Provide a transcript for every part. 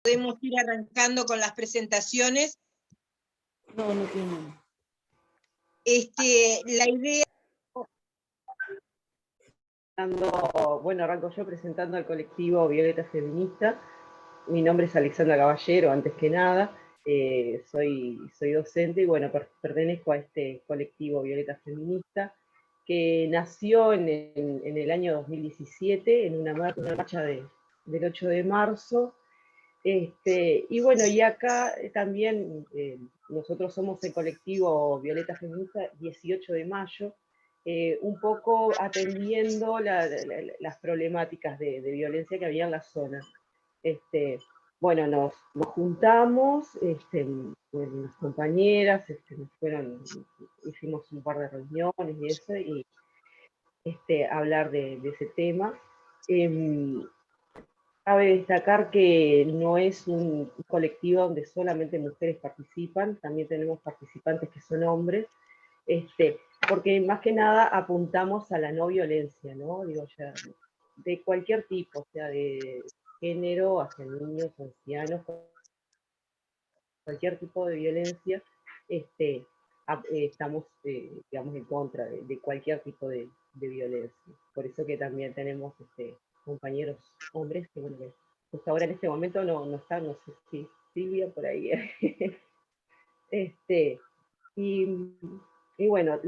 podemos ir arrancando con las presentaciones. No, no tiene. La idea... Bueno, arranco yo presentando al colectivo Violeta Feminista. Mi nombre es Alexandra Caballero, antes que nada. Soy docente y bueno, pertenezco a este colectivo Violeta Feminista, que nació en el año 2017, en una marcha del 8 de marzo. Y bueno, y acá también nosotros somos el colectivo Violeta Feminista 18 de mayo, un poco atendiendo las problemáticas de violencia que había en la zona. Bueno, nos juntamos, con las compañeras, hicimos un par de reuniones y eso, y hablar de ese tema. Cabe destacar que no es un colectivo donde solamente mujeres participan, también tenemos participantes que son hombres, porque más que nada apuntamos a la no violencia, ¿no? Digo, ya, de cualquier tipo, o sea, de género, hacia niños, ancianos, cualquier tipo de violencia, estamos, digamos, en contra de cualquier tipo de violencia. Por eso que también tenemos compañeros hombres que, bueno, que justo ahora en este momento no están, no sé si Silvia por ahí. Y bueno,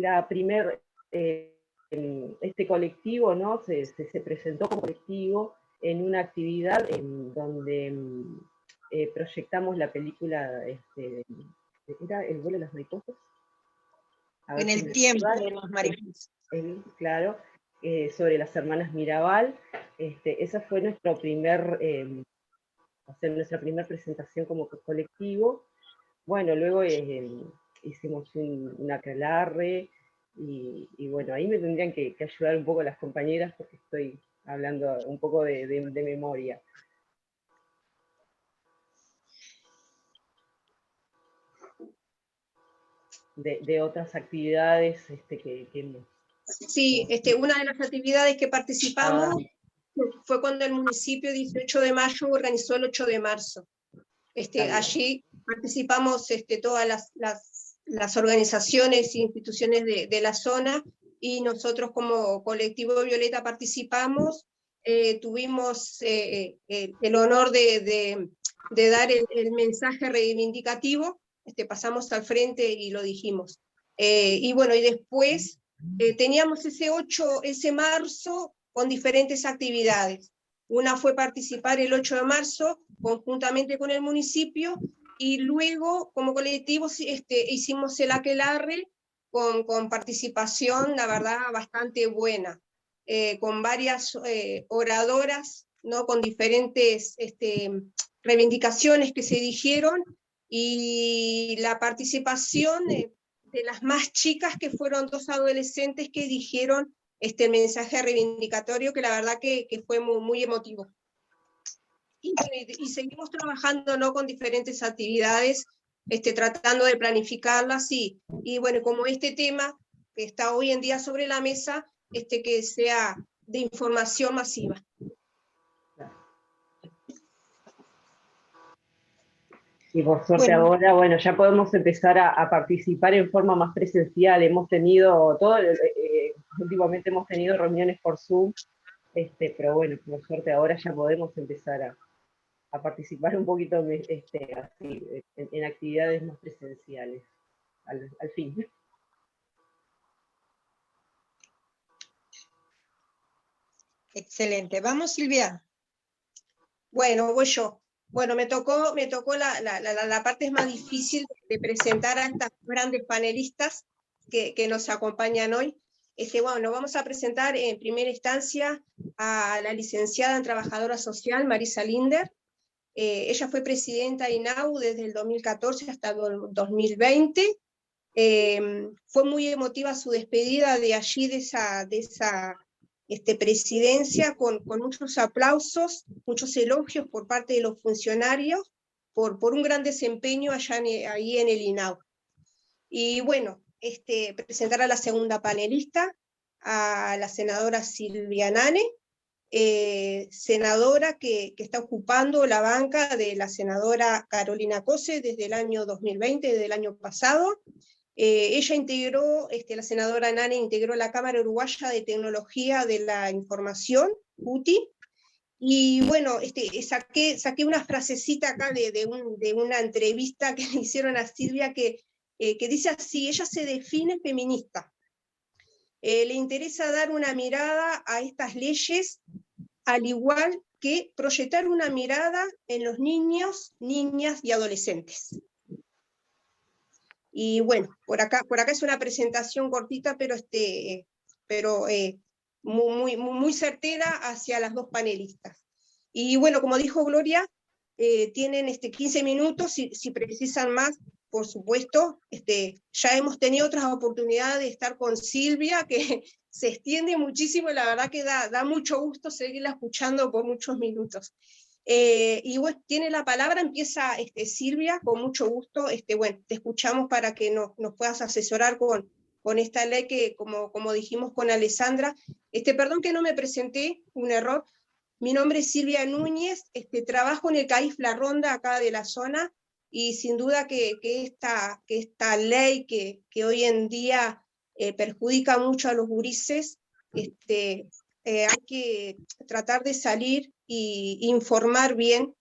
este colectivo, ¿no? se presentó como colectivo en una actividad en donde proyectamos la película, ¿era El vuelo de las mariposas? En el tiempo de las mariposas. Claro, sobre las hermanas Mirabal. Esa fue nuestra primera presentación como colectivo. Bueno, luego hicimos un aquelarre, y bueno, ahí me tendrían que ayudar un poco las compañeras porque estoy hablando un poco de memoria. De otras actividades que hemos... Sí, una de las actividades que participamos fue cuando el municipio 18 de mayo organizó el 8 de marzo. Allí participamos todas las organizaciones e instituciones de la zona, y nosotros como colectivo Violeta participamos. Tuvimos el honor de dar el mensaje reivindicativo, pasamos al frente y lo dijimos. Y bueno, y después teníamos ese marzo con diferentes actividades. Una fue participar el 8 de marzo conjuntamente con el municipio, y luego como colectivo hicimos el aquelarre con participación, la verdad, bastante buena, con varias oradoras, ¿no? Con diferentes reivindicaciones que se dijeron, y la participación de las más chicas, que fueron 2 adolescentes que dijeron el mensaje reivindicatorio, que la verdad que fue muy, muy emotivo. Y seguimos trabajando, ¿no? Con diferentes actividades, tratando de planificarlas, y bueno, como este tema que está hoy en día sobre la mesa, que sea de información masiva. Y por suerte ahora, bueno, ya podemos empezar a participar en forma más presencial. Hemos tenido, últimamente hemos tenido reuniones por Zoom, pero bueno, por suerte ahora ya podemos empezar a participar un poquito así, en actividades más presenciales, al fin. Excelente. Vamos, Silvia. Bueno, voy yo. Bueno, me tocó la parte más difícil de presentar a estas grandes panelistas que nos acompañan hoy. Bueno, vamos a presentar en primera instancia a la licenciada en Trabajadora Social, Marisa Linder. Ella fue presidenta de INAU desde el 2014 hasta el 2020. Fue muy emotiva su despedida de allí, de esa presidencia, con muchos aplausos, muchos elogios por parte de los funcionarios, por un gran desempeño ahí en el INAU. Y bueno, presentar a la segunda panelista, a la senadora Silvia Nane. senadora que está ocupando la banca de la senadora Carolina Cose desde el año 2020, desde el año pasado. Ella integró, la senadora Nane integró la Cámara Uruguaya de Tecnología de la Información, UTI, y bueno, saqué una frasecita acá de una entrevista que le hicieron a Silvia que dice así: ella se define feminista. Le interesa dar una mirada a estas leyes, al igual que proyectar una mirada en los niños, niñas y adolescentes. Y bueno, por acá es una presentación cortita, pero muy certera hacia las dos panelistas. Y bueno, como dijo Gloria, tienen 15 minutos, si precisan más, por supuesto. Ya hemos tenido otras oportunidades de estar con Silvia, que se extiende muchísimo, y la verdad que da mucho gusto seguirla escuchando por muchos minutos. Y bueno, tiene la palabra, empieza Silvia, con mucho gusto. Bueno, te escuchamos para que nos puedas asesorar con esta ley que, como dijimos con Alessandra. Perdón que no me presenté, un error. Mi nombre es Silvia Núñez, trabajo en el CAIF La Ronda, acá de la zona, y sin duda que esta ley que hoy en día perjudica mucho a los gurises, hay que tratar de salir e informar bien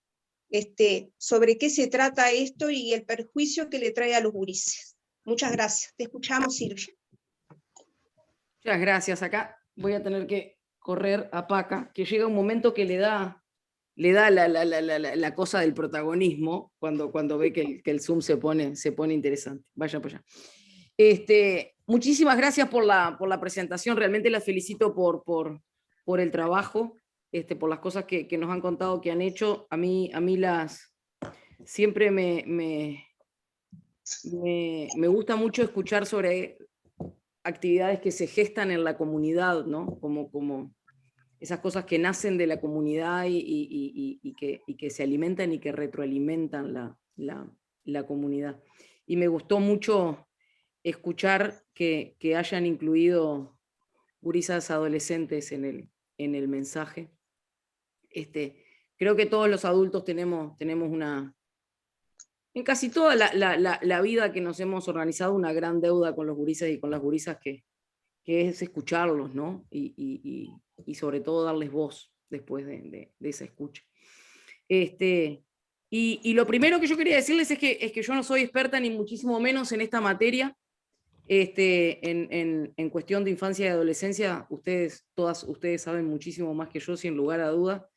sobre qué se trata esto y el perjuicio que le trae a los gurises. Muchas gracias. Te escuchamos, Silvia. Muchas gracias. Acá voy a tener que correr a Paca, que llega un momento que le da la cosa del protagonismo cuando ve que el Zoom se pone interesante. Vaya para allá. Muchísimas gracias por la presentación. Realmente la felicito por el trabajo, por las cosas que nos han contado que han hecho. A mí siempre me gusta mucho escuchar sobre actividades que se gestan en la comunidad, ¿no? Como esas cosas que nacen de la comunidad y que se alimentan y que retroalimentan la comunidad. Y me gustó mucho escuchar que hayan incluido gurisas adolescentes en el mensaje. Creo que todos los adultos tenemos en casi toda la vida que nos hemos organizado, una gran deuda con los gurises y con las gurisas que es escucharlos, ¿no? Y sobre todo darles voz después de esa escucha. Y lo primero que yo quería decirles es que yo no soy experta ni muchísimo menos en esta materia. En cuestión de infancia y adolescencia, todas ustedes saben muchísimo más que yo, sin lugar a duda.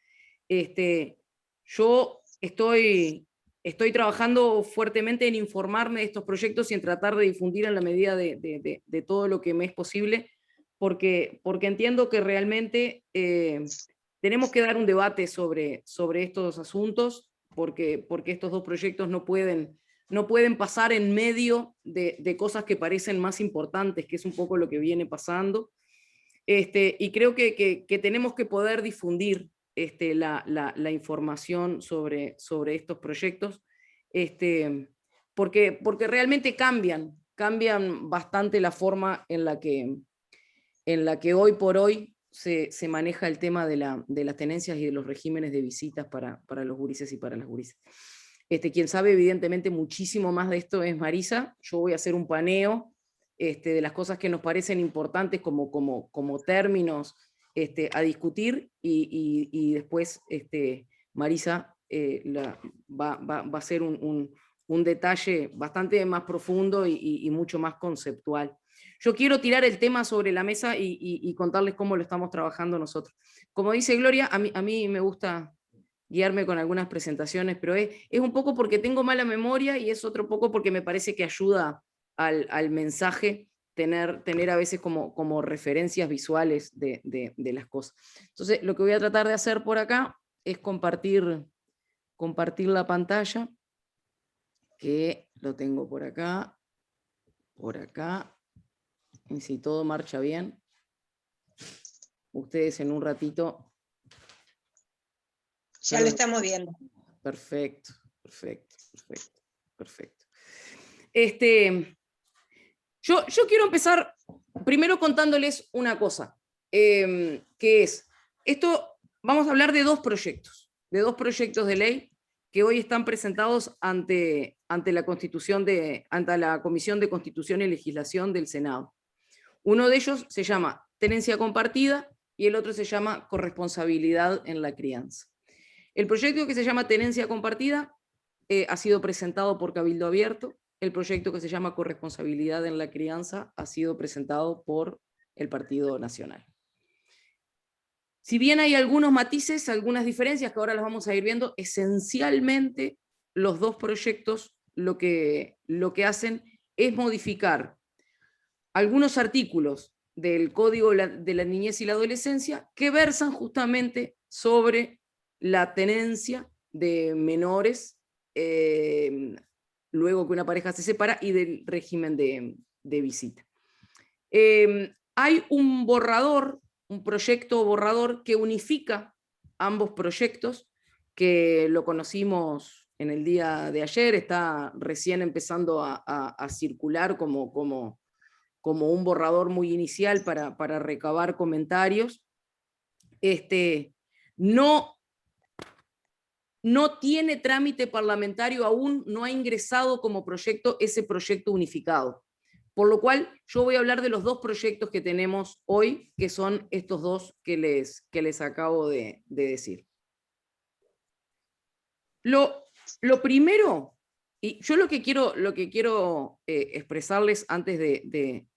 Yo estoy trabajando fuertemente en informarme de estos proyectos y en tratar de difundir en la medida de todo lo que me es posible, porque entiendo que realmente tenemos que dar un debate sobre estos asuntos, porque estos dos proyectos no pueden pasar en medio de cosas que parecen más importantes, que es un poco lo que viene pasando. Y creo que tenemos que poder difundir la información sobre estos proyectos, porque realmente cambian bastante la forma en la que hoy por hoy se maneja el tema de las tenencias y de los regímenes de visitas para los gurises y para las gurises. Quien sabe evidentemente muchísimo más de esto es Marisa. Yo voy a hacer un paneo de las cosas que nos parecen importantes como términos a discutir, y después Marisa va a hacer un detalle bastante más profundo y mucho más conceptual. Yo quiero tirar el tema sobre la mesa y contarles cómo lo estamos trabajando nosotros. Como dice Gloria, a mí me gusta guiarme con algunas presentaciones, pero es un poco porque tengo mala memoria y es otro poco porque me parece que ayuda al mensaje tener a veces como referencias visuales de las cosas. Entonces, lo que voy a tratar de hacer por acá es compartir la pantalla, que lo tengo por acá, y si todo marcha bien, ustedes en un ratito... Ya lo estamos viendo. Perfecto. Yo quiero empezar primero contándoles una cosa, que es, esto vamos a hablar de dos proyectos de ley que hoy están presentados ante la Comisión de Constitución y Legislación del Senado. Uno de ellos se llama tenencia compartida y el otro se llama corresponsabilidad en la crianza. El proyecto que se llama tenencia compartida ha sido presentado por Cabildo Abierto. El proyecto que se llama corresponsabilidad en la crianza ha sido presentado por el Partido Nacional. Si bien hay algunos matices, algunas diferencias que ahora las vamos a ir viendo, esencialmente los dos proyectos lo que hacen es modificar algunos artículos del Código de la Niñez y la Adolescencia que versan justamente sobre la tenencia de menores luego que una pareja se separa y del régimen de visita. Hay un proyecto borrador que unifica ambos proyectos, que lo conocimos en el día de ayer, está recién empezando a circular como un borrador muy inicial para recabar comentarios. No tiene trámite parlamentario aún, no ha ingresado como proyecto ese proyecto unificado. Por lo cual yo voy a hablar de los dos proyectos que tenemos hoy, que son estos dos que les acabo de decir. Lo primero, y yo lo que quiero expresarles antes de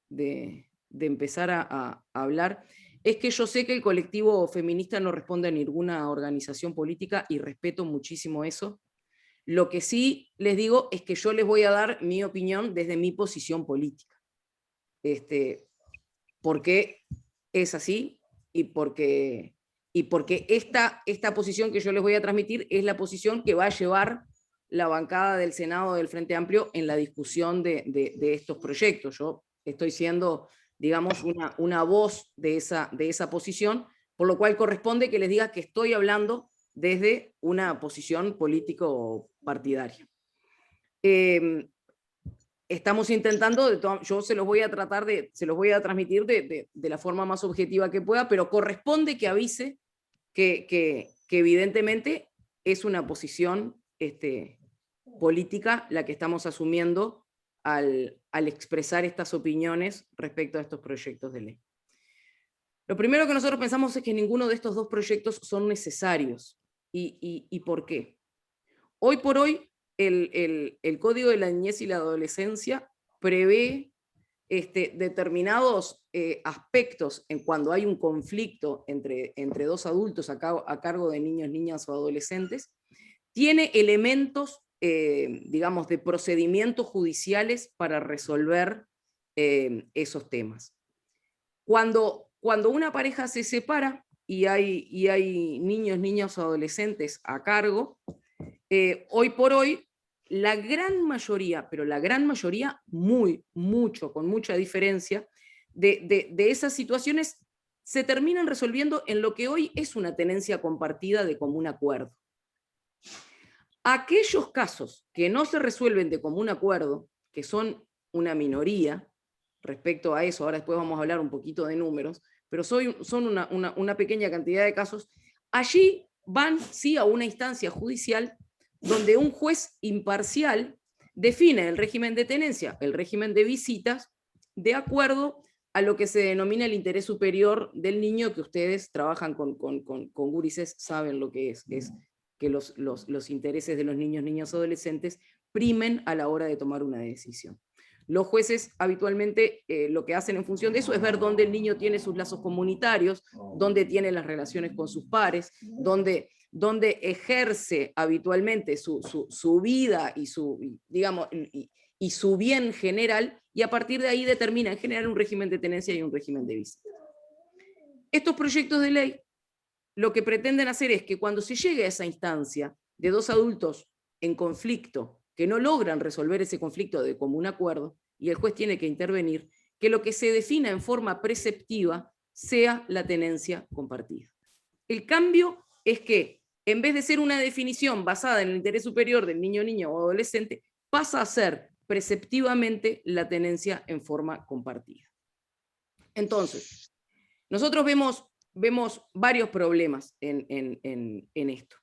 empezar a hablar, es que yo sé que el colectivo feminista no responde a ninguna organización política y respeto muchísimo eso. Lo que sí les digo es que yo les voy a dar mi opinión desde mi posición política. Porque es así y porque esta posición que yo les voy a transmitir es la posición que va a llevar la bancada del Senado del Frente Amplio en la discusión de estos proyectos. Yo estoy siendo, digamos, una voz de esa posición, por lo cual corresponde que les diga que estoy hablando desde una posición político-partidaria. Estamos intentando, yo se los voy a transmitir de la forma más objetiva que pueda, pero corresponde que avise que evidentemente es una posición política la que estamos asumiendo al expresar estas opiniones respecto a estos proyectos de ley. Lo primero que nosotros pensamos es que ninguno de estos dos proyectos son necesarios. ¿Y por qué? Hoy por hoy, el Código de la Niñez y la Adolescencia prevé determinados aspectos en cuando hay un conflicto entre dos adultos a cargo de niños, niñas o adolescentes, tiene elementos, digamos, de procedimientos judiciales para resolver esos temas. Cuando una pareja se separa y hay niños, niñas o adolescentes a cargo, hoy por hoy, la gran mayoría, pero la gran mayoría, con mucha diferencia, de esas situaciones se terminan resolviendo en lo que hoy es una tenencia compartida de común acuerdo. Aquellos casos que no se resuelven de común acuerdo, que son una minoría, respecto a eso, ahora después vamos a hablar un poquito de números, pero son una pequeña cantidad de casos, allí van sí a una instancia judicial donde un juez imparcial define el régimen de tenencia, el régimen de visitas, de acuerdo a lo que se denomina el interés superior del niño, que ustedes trabajan con gurises, saben lo que es que los intereses de los niños, niñas, adolescentes primen a la hora de tomar una decisión. Los jueces habitualmente lo que hacen en función de eso es ver dónde el niño tiene sus lazos comunitarios, dónde tiene las relaciones con sus pares, dónde ejerce habitualmente su vida y su bien general, y a partir de ahí determina en general un régimen de tenencia y un régimen de visita. Estos proyectos de ley lo que pretenden hacer es que cuando se llegue a esa instancia de dos adultos en conflicto, que no logran resolver ese conflicto de común acuerdo, y el juez tiene que intervenir, que lo que se defina en forma preceptiva sea la tenencia compartida. El cambio es que, en vez de ser una definición basada en el interés superior del niño, niña o adolescente, pasa a ser preceptivamente la tenencia en forma compartida. Entonces, nosotros vemos vemos varios problemas en esto.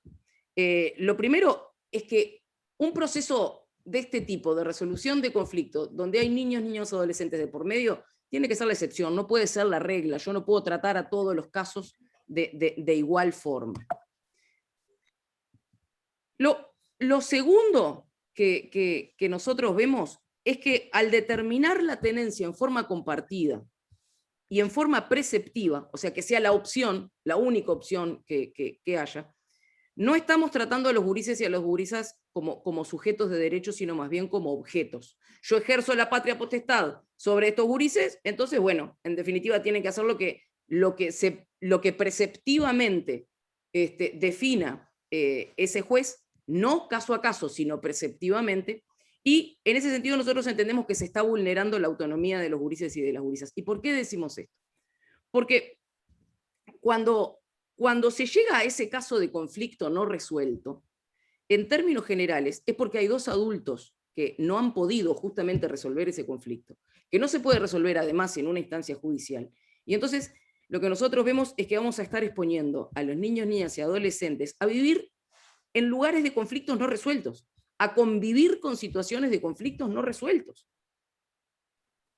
Lo primero es que un proceso de este tipo, de resolución de conflictos, donde hay niños, adolescentes de por medio, tiene que ser la excepción, no puede ser la regla. Yo no puedo tratar a todos los casos de igual forma. Lo segundo que nosotros vemos es que al determinar la tenencia en forma compartida y en forma preceptiva, o sea, que sea la opción, la única opción que haya, no estamos tratando a los gurises y a las gurisas como sujetos de derechos, sino más bien como objetos. Yo ejerzo la patria potestad sobre estos gurises, entonces, bueno, en definitiva tienen que hacer lo que preceptivamente defina ese juez, no caso a caso, sino preceptivamente, y en ese sentido nosotros entendemos que se está vulnerando la autonomía de los gurises y de las gurisas. ¿Y por qué decimos esto? Porque cuando se llega a ese caso de conflicto no resuelto, en términos generales, es porque hay dos adultos que no han podido justamente resolver ese conflicto, que no se puede resolver además en una instancia judicial. Y entonces lo que nosotros vemos es que vamos a estar exponiendo a los niños, niñas y adolescentes a vivir en lugares de conflictos no resueltos, a convivir con situaciones de conflictos no resueltos.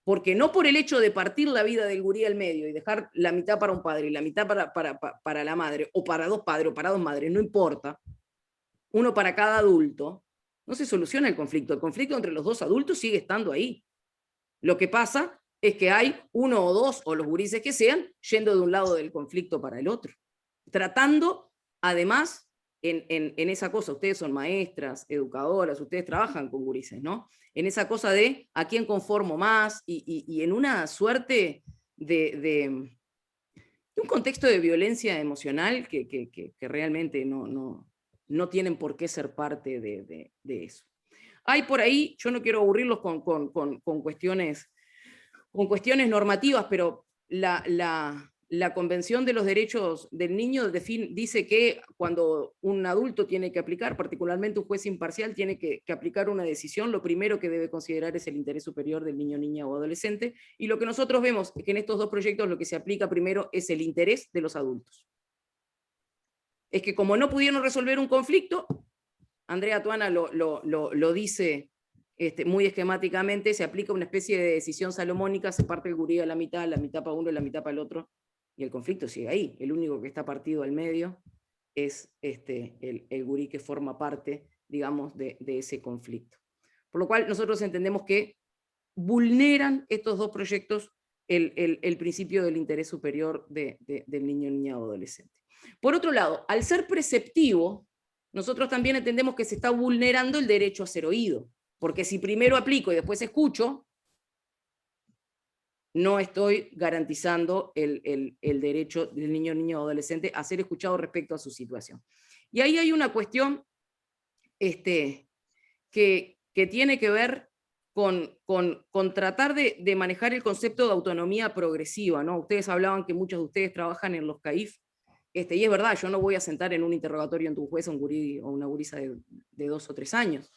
Porque no por el hecho de partir la vida del gurí al medio y dejar la mitad para un padre y la mitad para la madre, o para dos padres o para dos madres, no importa, uno para cada adulto, no se soluciona el conflicto. El conflicto entre los dos adultos sigue estando ahí. Lo que pasa es que hay uno o dos, o los gurises que sean, yendo de un lado del conflicto para el otro. Tratando, además, en esa cosa, ustedes son maestras, educadoras, ustedes trabajan con gurises, ¿no? En esa cosa de a quién conformo más, y en una suerte de un contexto de violencia emocional que realmente no tienen por qué ser parte de eso. Hay por ahí, yo no quiero aburrirlos con cuestiones normativas, pero la Convención de los Derechos del Niño dice que cuando un adulto tiene que aplicar, particularmente un juez imparcial, tiene que aplicar una decisión, lo primero que debe considerar es el interés superior del niño, niña o adolescente, y lo que nosotros vemos es que en estos dos proyectos lo que se aplica primero es el interés de los adultos. Es que como no pudieron resolver un conflicto, Andrea Tuana lo dice muy esquemáticamente, se aplica una especie de decisión salomónica, se parte el gurí a la mitad para uno y la mitad para el otro, y el conflicto sigue ahí. El único que está partido al medio es el gurí que forma parte, digamos, de ese conflicto. Por lo cual nosotros entendemos que vulneran estos dos proyectos el principio del interés superior del niño, niña o adolescente. Por otro lado, al ser preceptivo, nosotros también entendemos que se está vulnerando el derecho a ser oído, porque si primero aplico y después escucho, no estoy garantizando el derecho del niño, niña o adolescente a ser escuchado respecto a su situación. Y ahí hay una cuestión que tiene que ver con tratar de manejar el concepto de autonomía progresiva, ¿no? Ustedes hablaban que muchos de ustedes trabajan en los CAIF, y es verdad, yo no voy a sentar en un interrogatorio ante un juez a un gurí o una gurisa de 2 o 3 años.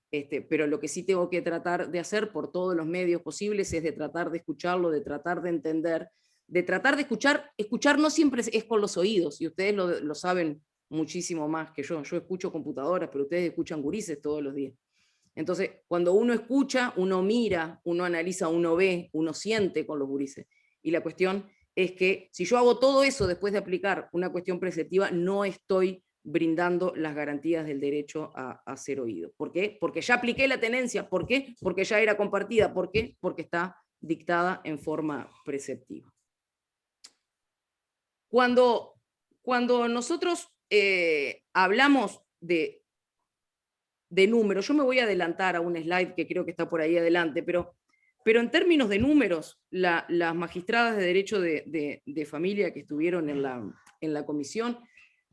Pero lo que sí tengo que tratar de hacer por todos los medios posibles es de tratar de escucharlo, de tratar de entender, de tratar de escuchar. Escuchar no siempre es con los oídos, y ustedes lo saben muchísimo más que yo. Yo escucho computadoras, pero ustedes escuchan gurises todos los días. Entonces, cuando uno escucha, uno mira, uno analiza, uno ve, uno siente con los gurises. Y la cuestión es que si yo hago todo eso después de aplicar una cuestión preceptiva, no estoy brindando las garantías del derecho a ser oído. ¿Por qué? Porque ya apliqué la tenencia. ¿Por qué? Porque ya era compartida. ¿Por qué? Porque está dictada en forma preceptiva. Cuando nosotros hablamos de números, yo me voy a adelantar a un slide que creo que está por ahí adelante, pero en términos de números, las magistradas de Derecho de Familia que estuvieron en la comisión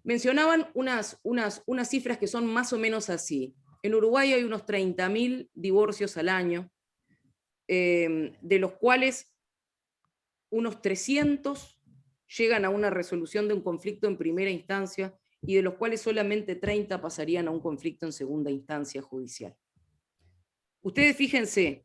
mencionaban unas cifras que son más o menos así. En Uruguay hay unos 30.000 divorcios al año, de los cuales unos 300 llegan a una resolución de un conflicto en primera instancia, y de los cuales solamente 30 pasarían a un conflicto en segunda instancia judicial. Ustedes fíjense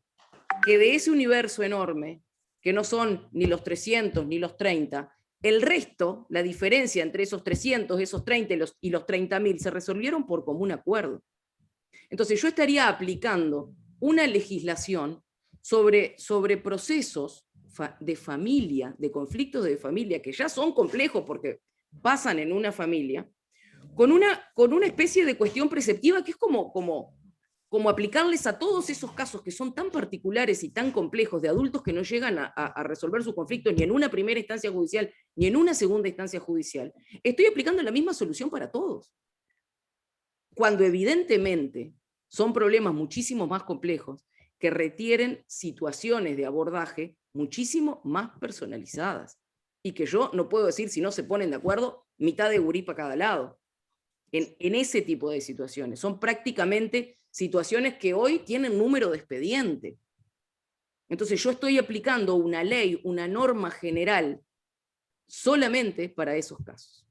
que de ese universo enorme, que no son ni los 300 ni los 30, El resto, la diferencia entre esos 300, esos 30 y los 30.000, se resolvieron por común acuerdo. Entonces yo estaría aplicando una legislación sobre procesos de familia, de conflictos de familia, que ya son complejos porque pasan en una familia, con una especie de cuestión preceptiva que es como aplicarles a todos esos casos que son tan particulares y tan complejos de adultos que no llegan a resolver sus conflictos ni en una primera instancia judicial ni en una segunda instancia judicial. Estoy aplicando la misma solución para todos. Cuando evidentemente son problemas muchísimo más complejos que requieren situaciones de abordaje muchísimo más personalizadas y que yo no puedo decir, si no se ponen de acuerdo, mitad de gurí para cada lado. En ese tipo de situaciones. Son prácticamente situaciones que hoy tienen número de expediente. Entonces yo estoy aplicando una ley, una norma general, solamente para esos casos.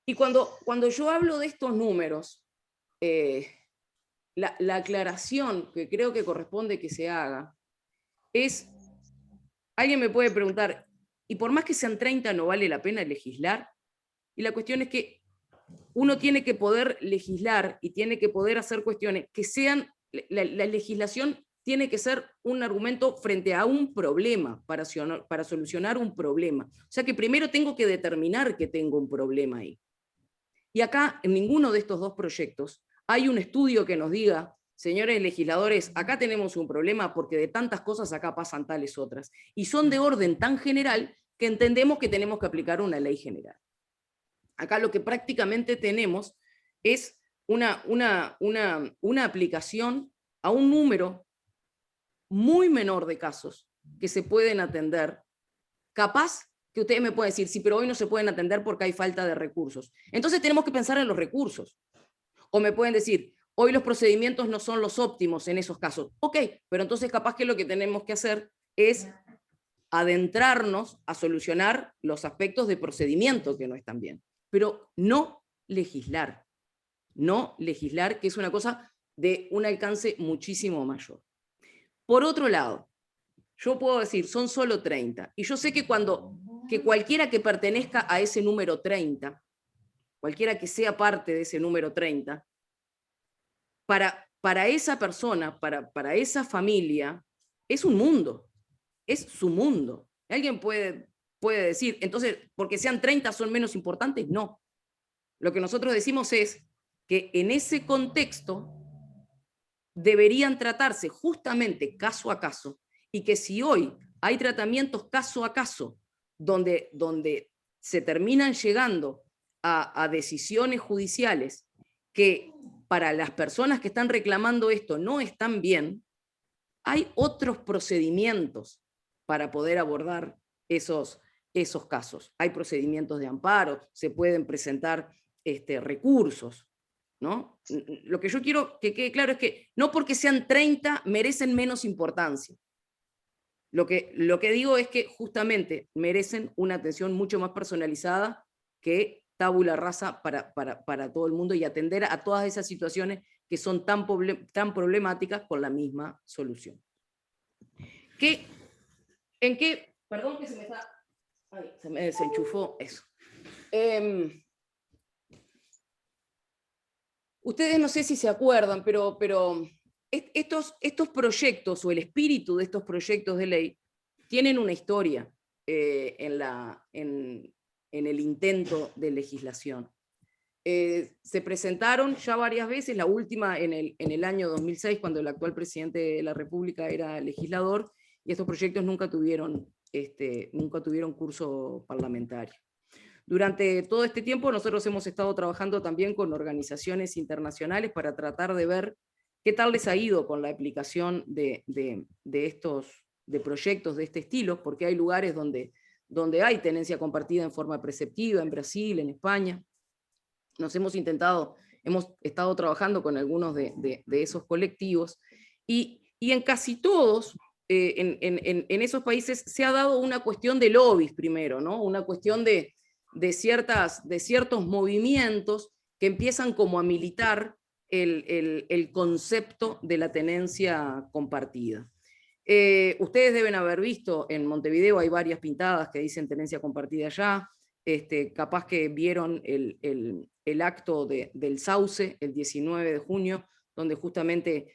Y cuando yo hablo de estos números, la aclaración que creo que corresponde que se haga es, alguien me puede preguntar, ¿y por más que sean 30 no vale la pena legislar? Y la cuestión es que uno tiene que poder legislar y tiene que poder hacer cuestiones que sean, la legislación tiene que ser un argumento frente a un problema, para solucionar un problema. O sea que primero tengo que determinar que tengo un problema ahí. Y acá, en ninguno de estos dos proyectos, hay un estudio que nos diga, señores legisladores, acá tenemos un problema porque de tantas cosas acá pasan tales otras. Y son de orden tan general que entendemos que tenemos que aplicar una ley general. Acá lo que prácticamente tenemos es una aplicación a un número muy menor de casos que se pueden atender. Capaz que ustedes me pueden decir, sí, pero hoy no se pueden atender porque hay falta de recursos. Entonces tenemos que pensar en los recursos. O me pueden decir, hoy los procedimientos no son los óptimos en esos casos. Ok, pero entonces capaz que lo que tenemos que hacer es adentrarnos a solucionar los aspectos de procedimiento que no están bien. Pero no legislar, que es una cosa de un alcance muchísimo mayor. Por otro lado, yo puedo decir, son solo 30, y yo sé que cualquiera que pertenezca a ese número 30, cualquiera que sea parte de ese número 30, para esa persona, para esa familia, es un mundo, es su mundo. Alguien puede decir, entonces, porque sean 30 son menos importantes, no. Lo que nosotros decimos es que en ese contexto deberían tratarse justamente caso a caso, y que si hoy hay tratamientos caso a caso donde se terminan llegando a decisiones judiciales que para las personas que están reclamando esto no están bien, hay otros procedimientos para poder abordar esos casos. Hay procedimientos de amparo, se pueden presentar recursos, ¿no? Lo que yo quiero que quede claro es que no porque sean 30 merecen menos importancia. Lo que digo es que justamente merecen una atención mucho más personalizada que tabula rasa para todo el mundo, y atender a todas esas situaciones que son tan problemáticas con la misma solución. Perdón que se me está... Ay, se me desenchufó eso. Ustedes no sé si se acuerdan, pero estos proyectos, o el espíritu de estos proyectos de ley, tienen una historia en el intento de legislación. Se presentaron ya varias veces, la última en el año 2006, cuando el actual presidente de la República era legislador, y estos proyectos nunca tuvieron curso parlamentario. Durante todo este tiempo nosotros hemos estado trabajando también con organizaciones internacionales para tratar de ver qué tal les ha ido con la aplicación de proyectos de este estilo, porque hay lugares donde hay tenencia compartida en forma preceptiva, en Brasil, en España. Hemos estado trabajando con algunos de esos colectivos, y en casi todos, en esos países, se ha dado una cuestión de lobbies primero, ¿no? Una cuestión de ciertos movimientos que empiezan como a militar el concepto de la tenencia compartida. Ustedes deben haber visto, en Montevideo hay varias pintadas que dicen tenencia compartida ya, capaz que vieron el acto del Sauce, el 19 de junio, donde justamente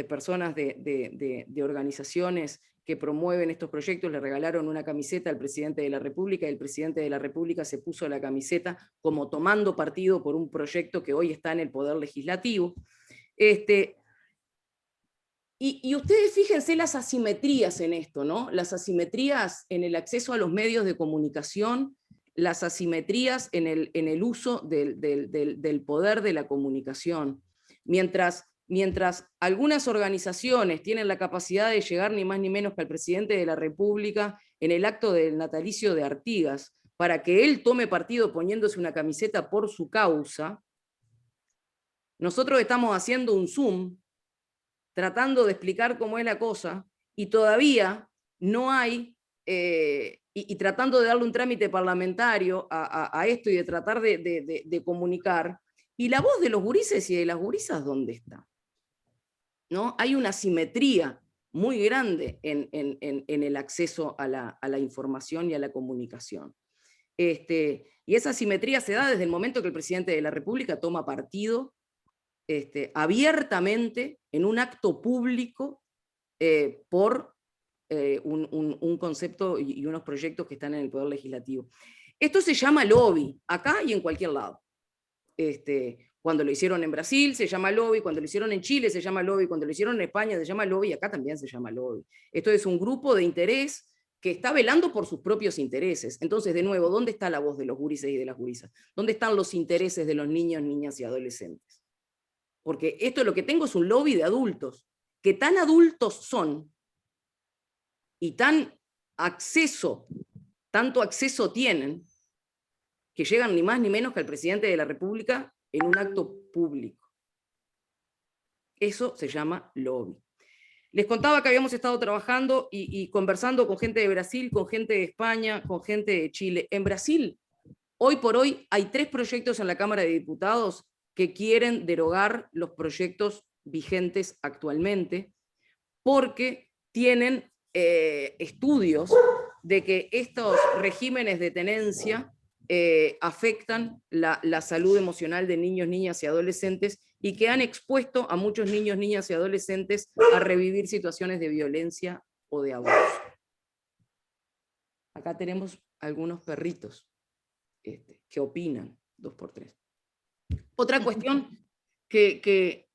personas de organizaciones que promueven estos proyectos le regalaron una camiseta al presidente de la República, y el presidente de la República se puso la camiseta como tomando partido por un proyecto que hoy está en el Poder Legislativo. Y ustedes fíjense las asimetrías en esto, ¿no? Las asimetrías en el acceso a los medios de comunicación, las asimetrías en el uso del poder de la comunicación. Mientras algunas organizaciones tienen la capacidad de llegar ni más ni menos que al presidente de la República en el acto del natalicio de Artigas, para que él tome partido poniéndose una camiseta por su causa, nosotros estamos haciendo un Zoom, tratando de explicar cómo es la cosa, y todavía no hay, y tratando de darle un trámite parlamentario a esto y de tratar de comunicar, y la voz de los gurises y de las gurisas, ¿dónde está? ¿No? Hay una asimetría muy grande en el acceso a la información y a la comunicación. Y esa asimetría se da desde el momento que el presidente de la República toma partido abiertamente en un acto público por un concepto y unos proyectos que están en el Poder Legislativo. Esto se llama lobby, acá y en cualquier lado. Cuando lo hicieron en Brasil se llama lobby, cuando lo hicieron en Chile se llama lobby, cuando lo hicieron en España se llama lobby, y acá también se llama lobby. Esto es un grupo de interés que está velando por sus propios intereses. Entonces, de nuevo, ¿dónde está la voz de los gurises y de las gurisas? ¿Dónde están los intereses de los niños, niñas y adolescentes? Porque esto lo que tengo es un lobby de adultos, que tan adultos son y tanto acceso tienen, que llegan ni más ni menos que al presidente de la República en un acto público. Eso se llama lobby. Les contaba que habíamos estado trabajando y conversando con gente de Brasil, con gente de España, con gente de Chile. En Brasil, hoy por hoy, hay 3 proyectos en la Cámara de Diputados que quieren derogar los proyectos vigentes actualmente, porque tienen estudios de que estos regímenes de tenencia afectan la salud emocional de niños, niñas y adolescentes, y que han expuesto a muchos niños, niñas y adolescentes a revivir situaciones de violencia o de abuso. Acá tenemos algunos perritos que opinan, 2x3. Otra cuestión que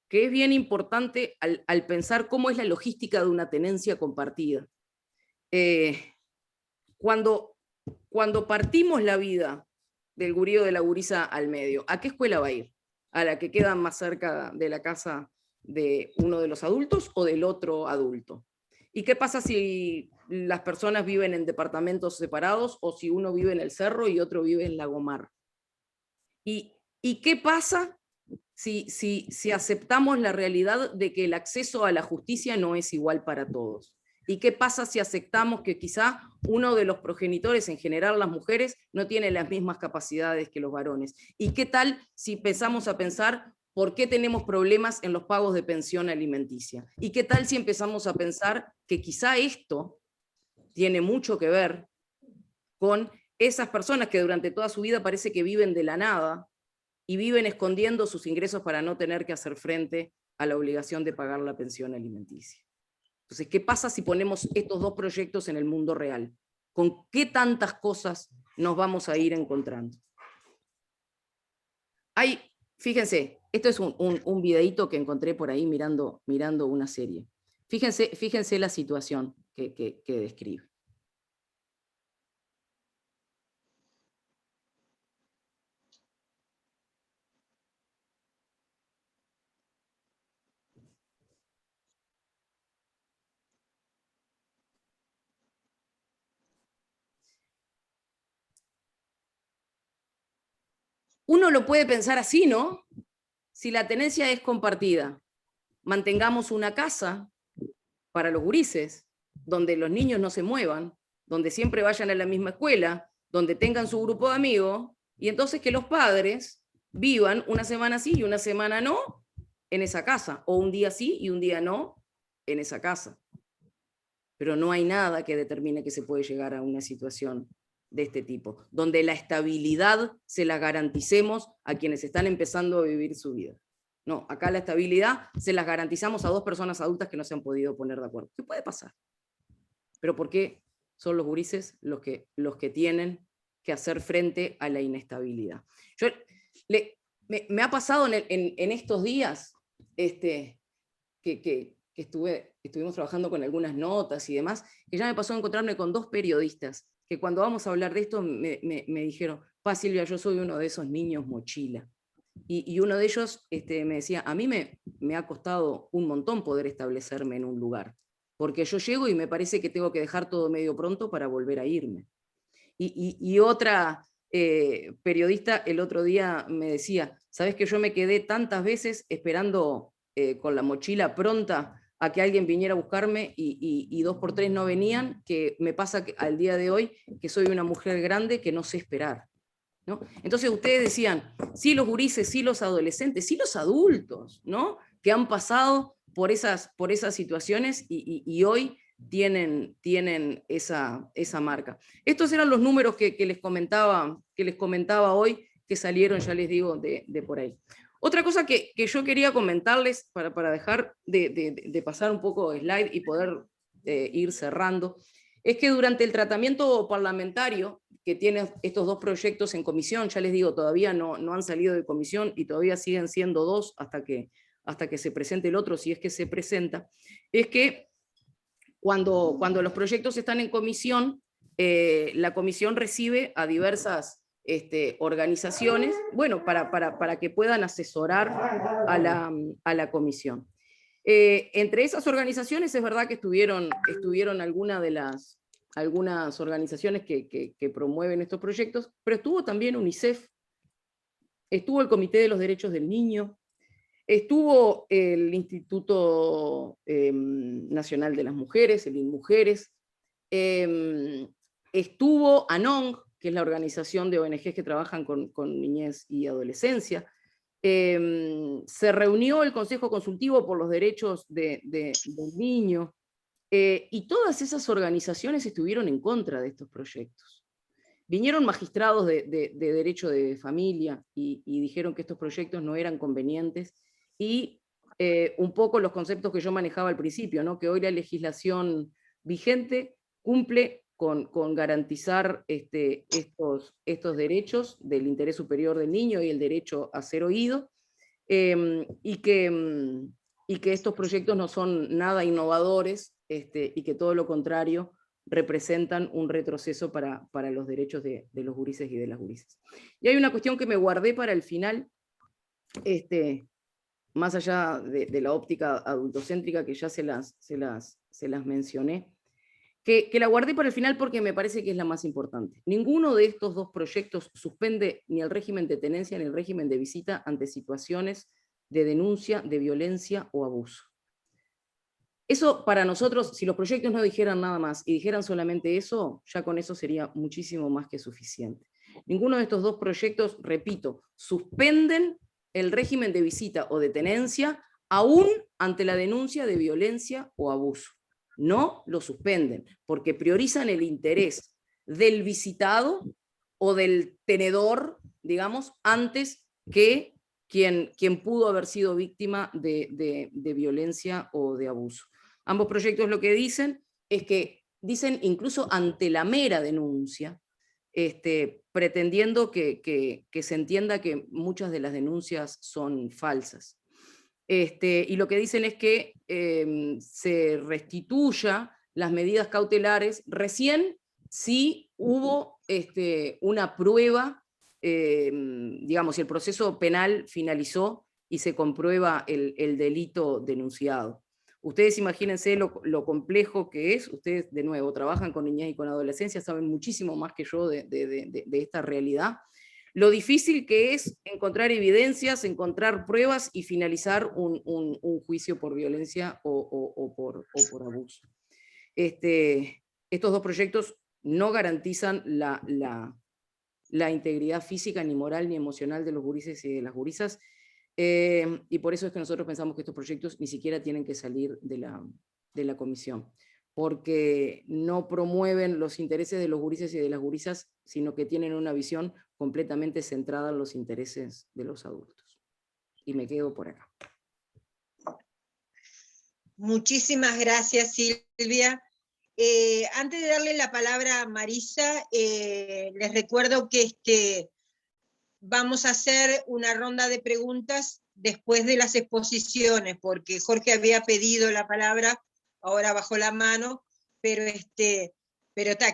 es bien importante al pensar cómo es la logística de una tenencia compartida. Cuando partimos la vida del gurí o de la gurisa al medio, ¿a qué escuela va a ir? ¿A la que queda más cerca de la casa de uno de los adultos o del otro adulto? ¿Y qué pasa si las personas viven en departamentos separados, o si uno vive en el Cerro y otro vive en Lagomar? ¿Y qué pasa si aceptamos la realidad de que el acceso a la justicia no es igual para todos? ¿Y qué pasa si aceptamos que quizá uno de los progenitores, en general las mujeres, no tiene las mismas capacidades que los varones? ¿Y qué tal si empezamos a pensar por qué tenemos problemas en los pagos de pensión alimenticia? ¿Y qué tal si empezamos a pensar que quizá esto tiene mucho que ver con esas personas que durante toda su vida parece que viven de la nada y viven escondiendo sus ingresos para no tener que hacer frente a la obligación de pagar la pensión alimenticia? Entonces, ¿qué pasa si ponemos estos 2 proyectos en el mundo real? ¿Con qué tantas cosas nos vamos a ir encontrando? Fíjense, esto es un videíto que encontré por ahí mirando una serie. Fíjense la situación que describe. Uno lo puede pensar así, ¿no? Si la tenencia es compartida, mantengamos una casa para los gurises, donde los niños no se muevan, donde siempre vayan a la misma escuela, donde tengan su grupo de amigos, y entonces que los padres vivan una semana sí y una semana no en esa casa, o un día sí y un día no en esa casa. pero no hay nada que determine que se puede llegar a una situación de este tipo, donde la estabilidad se la garanticemos a quienes están empezando a vivir su vida. No, acá la estabilidad se las garantizamos a 2 personas adultas que no se han podido poner de acuerdo. ¿Qué puede pasar? Pero ¿por qué son los gurises los que tienen que hacer frente a la inestabilidad? Me ha pasado en estos días que estuvimos trabajando con algunas notas y demás, que ya me pasó a encontrarme con 2 periodistas que cuando vamos a hablar de esto me dijeron, Silvia, yo soy uno de esos niños mochila. Y uno de ellos me decía, a mí me ha costado un montón poder establecerme en un lugar, porque yo llego y me parece que tengo que dejar todo medio pronto para volver a irme. Y otra periodista el otro día me decía, ¿sabes que yo me quedé tantas veces esperando con la mochila pronta a que alguien viniera a buscarme y 2 por 3 no venían, que me pasa que, al día de hoy que soy una mujer grande que no sé esperar, ¿no? Entonces ustedes decían, sí los gurises, sí los adolescentes, sí los adultos, ¿no? Que han pasado por esas situaciones y hoy tienen esa marca. Estos eran los números que les comentaba hoy, que salieron, ya les digo, de por ahí. Otra cosa que yo quería comentarles, para dejar de pasar un poco slide y poder ir cerrando, es que durante el tratamiento parlamentario que tiene estos 2 proyectos en comisión, ya les digo, todavía no han salido de comisión y todavía siguen siendo 2 hasta que se presente el otro, si es que se presenta, es que cuando los proyectos están en comisión, la comisión recibe a diversas organizaciones, bueno, para que puedan asesorar a la comisión. Entre esas organizaciones es verdad que estuvieron algunas organizaciones que promueven estos proyectos, pero estuvo también UNICEF, estuvo el Comité de los Derechos del Niño, estuvo el Instituto Nacional de las Mujeres, el INMujeres, estuvo ANONG, que es la organización de ONGs que trabajan con niñez y adolescencia. Se reunió el Consejo Consultivo por los Derechos del Niño, y todas esas organizaciones estuvieron en contra de estos proyectos. Vinieron magistrados de derecho de familia y dijeron que estos proyectos no eran convenientes, y un poco los conceptos que yo manejaba al principio, ¿no? Que hoy la legislación vigente cumple con garantizar estos derechos del interés superior del niño y el derecho a ser oído, y que estos proyectos no son nada innovadores, y que todo lo contrario representan un retroceso para los derechos de los gurises y de las gurises. Y hay una cuestión que me guardé para el final, más allá de la óptica adultocéntrica que ya se las mencioné, que la guardé para el final porque me parece que es la más importante. Ninguno de estos 2 proyectos suspende ni el régimen de tenencia ni el régimen de visita ante situaciones de denuncia, de violencia o abuso. Eso para nosotros, si los proyectos no dijeran nada más y dijeran solamente eso, ya con eso sería muchísimo más que suficiente. Ninguno de estos 2 proyectos, repito, suspenden el régimen de visita o de tenencia aún ante la denuncia de violencia o abuso. No lo suspenden, porque priorizan el interés del visitado o del tenedor, digamos, antes que quien pudo haber sido víctima de violencia o de abuso. Ambos proyectos lo que dicen es que dicen incluso ante la mera denuncia, pretendiendo que se entienda que muchas de las denuncias son falsas. Y lo que dicen es que se restituya las medidas cautelares recién si hubo una prueba, digamos, si el proceso penal finalizó y se comprueba el delito denunciado. Ustedes imagínense lo complejo que es. Ustedes, de nuevo, trabajan con niñez y con adolescencia, saben muchísimo más que yo de esta realidad. Lo difícil que es encontrar evidencias, encontrar pruebas y finalizar un juicio por violencia o por abuso. Estos 2 proyectos no garantizan la integridad física, ni moral, ni emocional de los gurises y de las gurisas, y por eso es que nosotros pensamos que estos proyectos ni siquiera tienen que salir de la comisión, porque no promueven los intereses de los gurises y de las gurisas, sino que tienen una visión completamente centrada en los intereses de los adultos. Y me quedo por acá. Muchísimas gracias, Silvia. Antes de darle la palabra a Marisa, les recuerdo que vamos a hacer una ronda de preguntas después de las exposiciones, porque Jorge había pedido la palabra, ahora bajó la mano, pero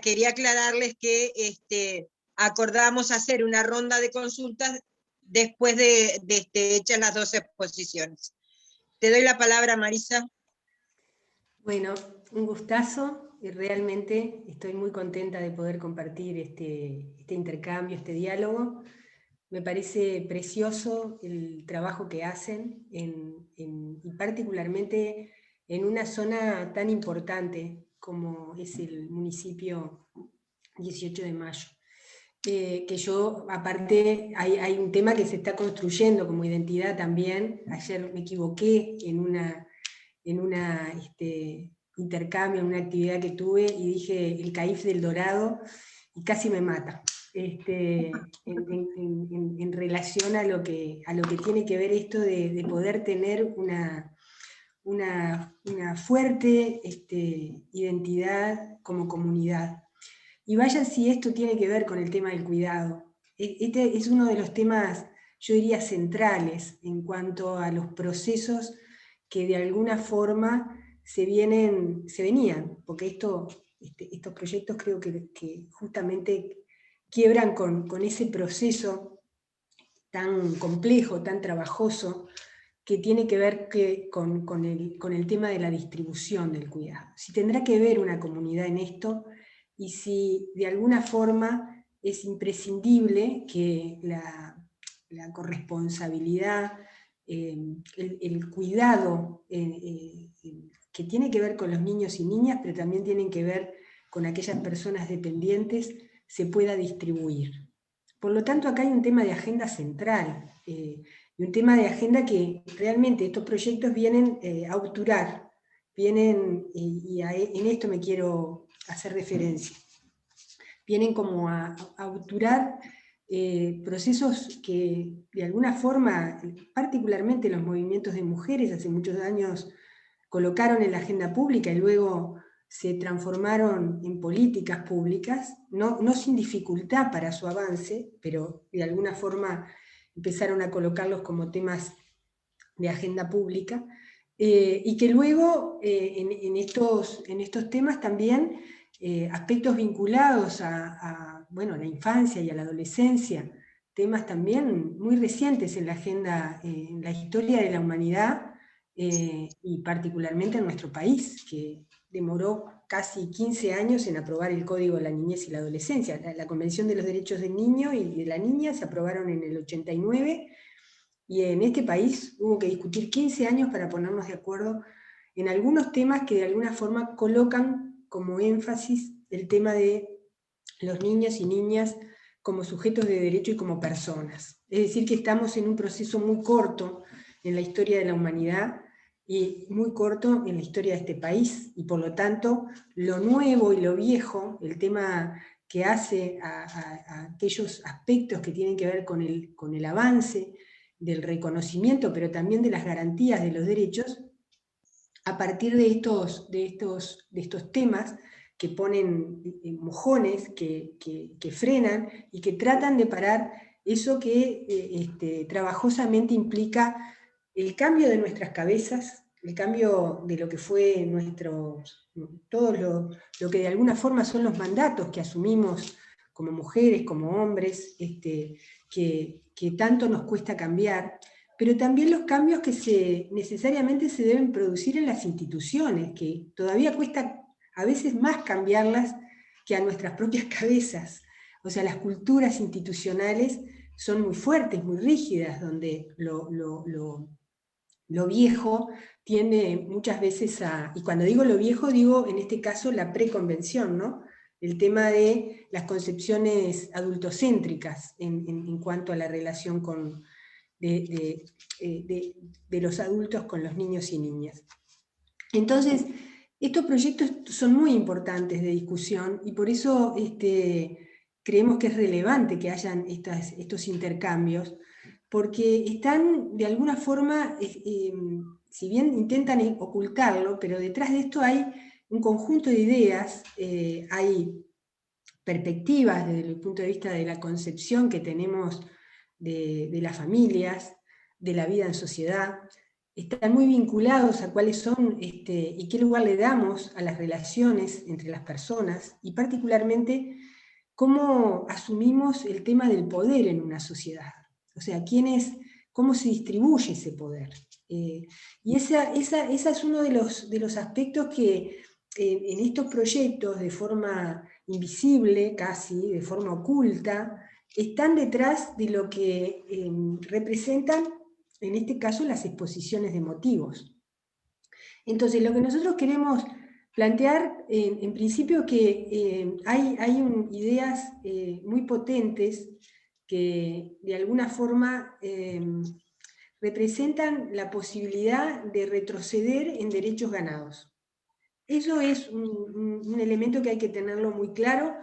quería aclararles que acordamos hacer una ronda de consultas después de hechas las 2 exposiciones. Te doy la palabra, Marisa. Bueno, un gustazo, y realmente estoy muy contenta de poder compartir este intercambio, este diálogo. Me parece precioso el trabajo que hacen, y particularmente en una zona tan importante como es el municipio 18 de Mayo. Que yo, aparte, hay un tema que se está construyendo como identidad también. Ayer me equivoqué en un intercambio, en una actividad que tuve, y dije el CAIF del Dorado, y casi me mata. En relación a lo que tiene que ver esto de poder tener una fuerte identidad como comunidad. Y vaya si esto tiene que ver con el tema del cuidado. Este es uno de los temas, yo diría, centrales en cuanto a los procesos que de alguna forma se venían, porque estos proyectos creo que justamente quiebran con ese proceso tan complejo, tan trabajoso, que tiene que ver con el tema de la distribución del cuidado. Si tendrá que ver una comunidad en esto, y si de alguna forma es imprescindible que la corresponsabilidad, el cuidado que tiene que ver con los niños y niñas, pero también tienen que ver con aquellas personas dependientes, se pueda distribuir. Por lo tanto, acá hay un tema de agenda central, y un tema de agenda que realmente estos proyectos vienen a auturar, en esto me quiero hacer referencia, vienen como a auturar procesos que de alguna forma, particularmente los movimientos de mujeres hace muchos años colocaron en la agenda pública y luego se transformaron en políticas públicas, no sin dificultad para su avance, pero de alguna forma empezaron a colocarlos como temas de agenda pública, y que luego en estos temas también aspectos vinculados a la infancia y a la adolescencia, temas también muy recientes en la agenda, en la historia de la humanidad, y particularmente en nuestro país, que demoró casi 15 años en aprobar el Código de la Niñez y la Adolescencia. La Convención de los Derechos del Niño y de la Niña se aprobaron en el 89, y en este país hubo que discutir 15 años para ponernos de acuerdo en algunos temas que de alguna forma colocan como énfasis el tema de los niños y niñas como sujetos de derecho y como personas. Es decir, que estamos en un proceso muy corto en la historia de la humanidad y muy corto en la historia de este país, y por lo tanto lo nuevo y lo viejo, el tema que hace a aquellos aspectos que tienen que ver con el avance del reconocimiento, pero también de las garantías de los derechos, a partir de estos temas que ponen mojones, que frenan y que tratan de parar eso que trabajosamente implica el cambio de nuestras cabezas, el cambio de lo que fue todo lo que de alguna forma son los mandatos que asumimos como mujeres, como hombres, que tanto nos cuesta cambiar, pero también los cambios que necesariamente se deben producir en las instituciones, que todavía cuesta a veces más cambiarlas que a nuestras propias cabezas. O sea, las culturas institucionales son muy fuertes, muy rígidas, donde lo viejo tiende muchas veces y cuando digo lo viejo, digo en este caso la preconvención, ¿no? El tema de las concepciones adultocéntricas en cuanto a la relación de los adultos con los niños y niñas. Entonces, Estos proyectos son muy importantes de discusión y por eso creemos que es relevante que hayan estos intercambios, porque están de alguna forma, si bien intentan ocultarlo, pero detrás de esto hay un conjunto de ideas, hay perspectivas desde el punto de vista de la concepción que tenemos de las familias, de la vida en sociedad, están muy vinculados a cuáles son y qué lugar le damos a las relaciones entre las personas, y particularmente cómo asumimos el tema del poder en una sociedad. O sea, cómo se distribuye ese poder. Y ese es uno de los aspectos que en estos proyectos, de forma invisible casi, de forma oculta, están detrás de lo que representan, en este caso, las exposiciones de motivos. Entonces, lo que nosotros queremos plantear, en principio, que hay ideas muy potentes que de alguna forma representan la posibilidad de retroceder en derechos ganados. Eso es un elemento que hay que tenerlo muy claro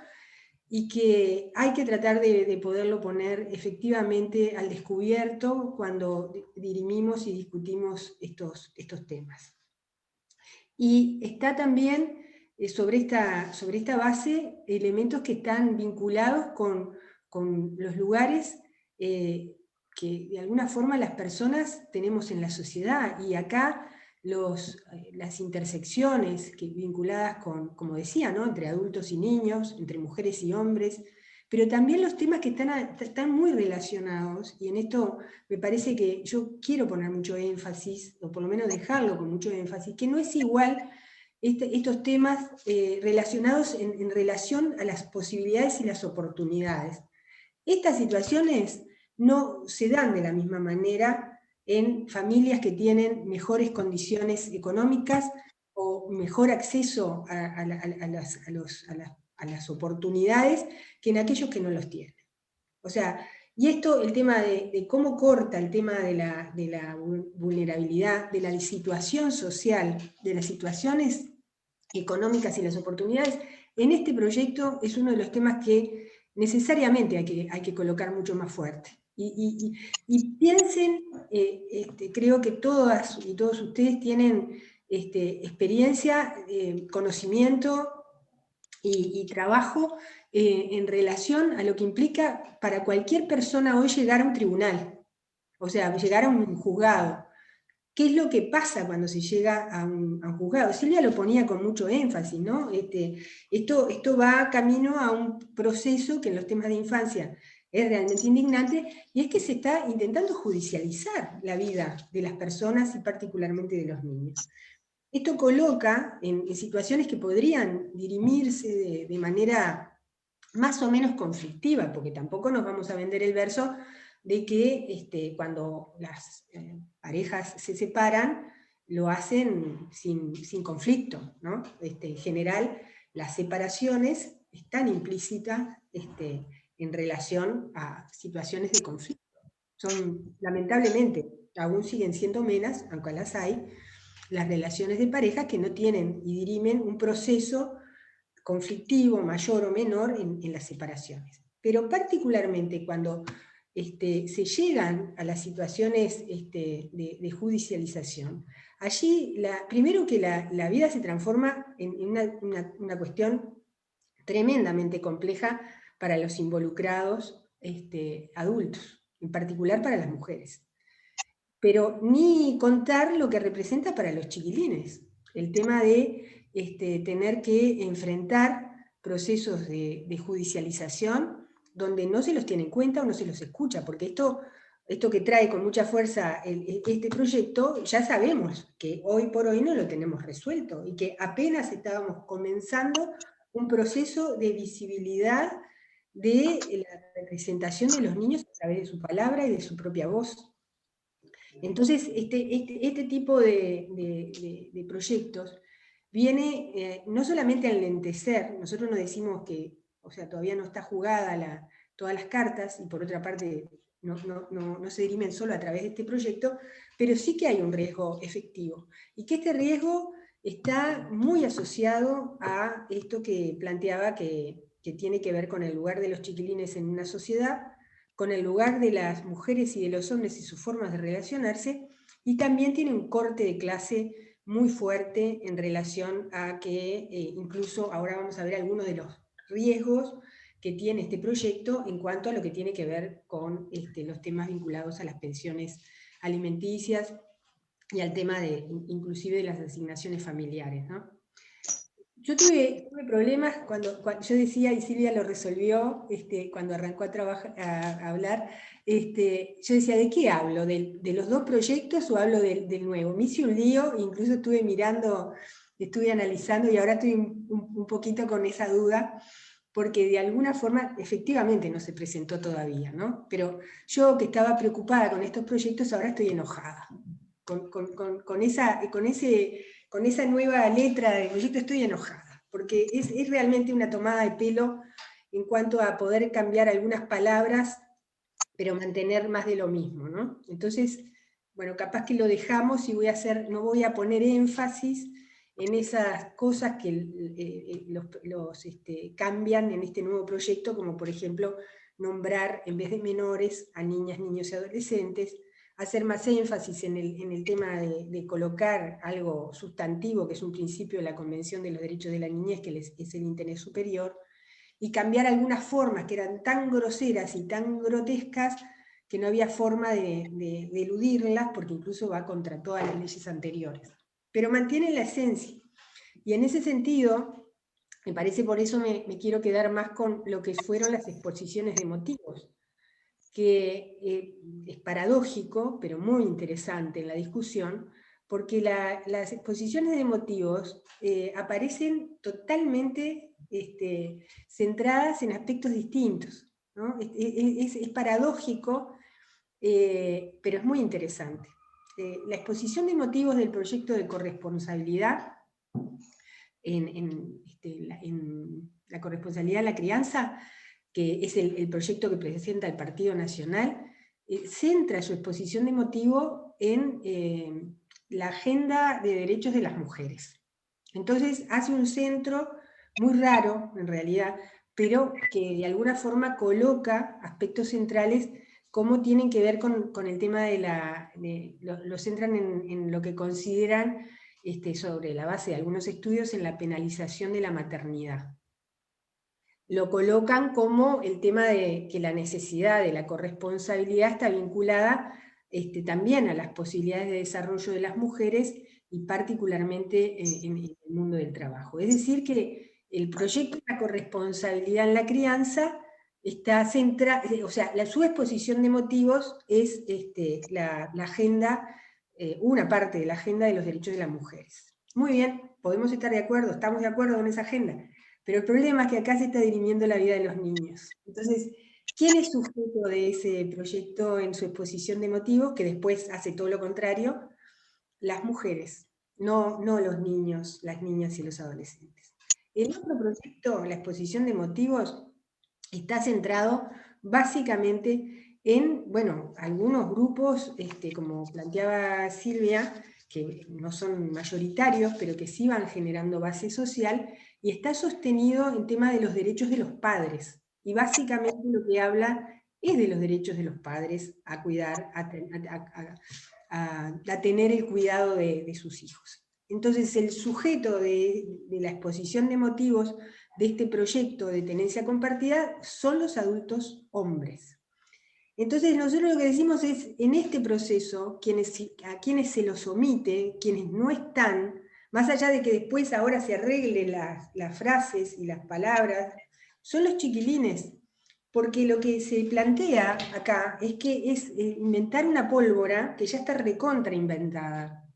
y que hay que tratar de poderlo poner efectivamente al descubierto cuando dirimimos y discutimos estos temas. Y está también sobre esta base elementos que están vinculados con los lugares que de alguna forma las personas tenemos en la sociedad, y acá las intersecciones vinculadas con, como decía, ¿no?, entre adultos y niños, entre mujeres y hombres, pero también los temas que están muy relacionados, y en esto me parece que yo quiero poner mucho énfasis, o por lo menos dejarlo con mucho énfasis, que no es igual estos temas relacionados en relación a las posibilidades y las oportunidades. Estas situaciones no se dan de la misma manera en familias que tienen mejores condiciones económicas o mejor acceso a las oportunidades que en aquellos que no los tienen. O sea, y esto, el tema de cómo corta el tema de la vulnerabilidad, de la situación social, de las situaciones económicas y las oportunidades, en este proyecto es uno de los temas que necesariamente hay que colocar mucho más fuerte. Y piensen, creo que todas y todos ustedes tienen experiencia, conocimiento y trabajo en relación a lo que implica para cualquier persona hoy llegar a un tribunal, o sea, llegar a un juzgado. ¿Qué es lo que pasa cuando se llega a un juzgado? Silvia lo ponía con mucho énfasis, ¿no? Esto va camino a un proceso que en los temas de infancia es realmente indignante, y es que se está intentando judicializar la vida de las personas y particularmente de los niños. Esto coloca en situaciones que podrían dirimirse de manera más o menos conflictiva, porque tampoco nos vamos a vender el verso de que cuando las parejas se separan, lo hacen sin conflicto, ¿no? En general, las separaciones están implícitas en relación a situaciones de conflicto. Son, lamentablemente, aún siguen siendo menos, aunque las hay, las relaciones de pareja que no tienen y dirimen un proceso conflictivo, mayor o menor, en las separaciones. Pero particularmente cuando se llegan a las situaciones de judicialización, allí, primero que la vida se transforma en una cuestión tremendamente compleja para los involucrados adultos, en particular para las mujeres. Pero ni contar lo que representa para los chiquilines, el tema de tener que enfrentar procesos de judicialización donde no se los tiene en cuenta o no se los escucha, porque esto que trae con mucha fuerza este proyecto, ya sabemos que hoy por hoy no lo tenemos resuelto, y que apenas estábamos comenzando un proceso de visibilidad de la representación de los niños a través de su palabra y de su propia voz. Entonces, este tipo de proyectos viene no solamente a enlentecer, nosotros no decimos que, o sea, todavía no está jugada todas las cartas, y por otra parte no se dirimen solo a través de este proyecto, pero sí que hay un riesgo efectivo, y que este riesgo está muy asociado a esto que planteaba que tiene que ver con el lugar de los chiquilines en una sociedad, con el lugar de las mujeres y de los hombres y sus formas de relacionarse, y también tiene un corte de clase muy fuerte en relación a que incluso ahora vamos a ver algunos de los riesgos que tiene este proyecto en cuanto a lo que tiene que ver con los temas vinculados a las pensiones alimenticias y al tema inclusive de las asignaciones familiares, ¿no? Yo tuve problemas cuando yo decía, y Silvia lo resolvió cuando arrancó a hablar, yo decía, ¿de qué hablo? ¿De los dos proyectos o hablo del nuevo? Me hice un lío, incluso estuve mirando, estuve analizando y ahora estoy un poquito con esa duda, porque de alguna forma efectivamente no se presentó todavía, ¿no? Pero yo que estaba preocupada con estos proyectos, ahora estoy enojada. Con esa nueva letra del proyecto estoy enojada, porque es realmente una tomada de pelo en cuanto a poder cambiar algunas palabras, pero mantener más de lo mismo, ¿no? Entonces, bueno, capaz que lo dejamos y no voy a poner énfasis en esas cosas que cambian en este nuevo proyecto, como por ejemplo nombrar en vez de menores a niñas, niños y adolescentes, hacer más énfasis en el tema de colocar algo sustantivo, que es un principio de la Convención de los Derechos de la Niñez, que es el interés superior, y cambiar algunas formas que eran tan groseras y tan grotescas que no había forma de eludirlas, porque incluso va contra todas las leyes anteriores. Pero mantiene la esencia. Y en ese sentido, me parece, por eso me quiero quedar más con lo que fueron las exposiciones de motivos, que es paradójico, pero muy interesante en la discusión, porque las exposiciones de motivos aparecen totalmente centradas en aspectos distintos, ¿no? Es paradójico, pero es muy interesante. La exposición de motivos del proyecto de corresponsabilidad en la corresponsabilidad de la crianza, que es el proyecto que presenta el Partido Nacional, centra su exposición de motivo en la agenda de derechos de las mujeres. Entonces hace un centro muy raro, en realidad, pero que de alguna forma coloca aspectos centrales como tienen que ver con el tema lo centran en lo que consideran sobre la base de algunos estudios en la penalización de la maternidad. Lo colocan como el tema de que la necesidad de la corresponsabilidad está vinculada también a las posibilidades de desarrollo de las mujeres y particularmente en el mundo del trabajo. Es decir, que el proyecto de la corresponsabilidad en la crianza está centrado, o sea, su exposición de motivos es la agenda, una parte de la agenda de los derechos de las mujeres. Muy bien, podemos estar de acuerdo, estamos de acuerdo con esa agenda. Pero el problema es que acá se está dirimiendo la vida de los niños. Entonces, ¿quién es sujeto de ese proyecto en su exposición de motivos, que después hace todo lo contrario? Las mujeres, no los niños, las niñas y los adolescentes. El otro proyecto, la exposición de motivos, está centrado básicamente en, bueno, algunos grupos, como planteaba Silvia, que no son mayoritarios, pero que sí van generando base social, y está sostenido en tema de los derechos de los padres. Y básicamente lo que habla es de los derechos de los padres a cuidar, a tener el cuidado de sus hijos. Entonces el sujeto de la exposición de motivos de este proyecto de tenencia compartida son los adultos hombres. Entonces nosotros lo que decimos es, en este proceso, a quienes se los omite, quienes no están, más allá de que después ahora se arreglen las frases y las palabras, son los chiquilines, porque lo que se plantea acá es que es inventar una pólvora que ya está recontra inventada,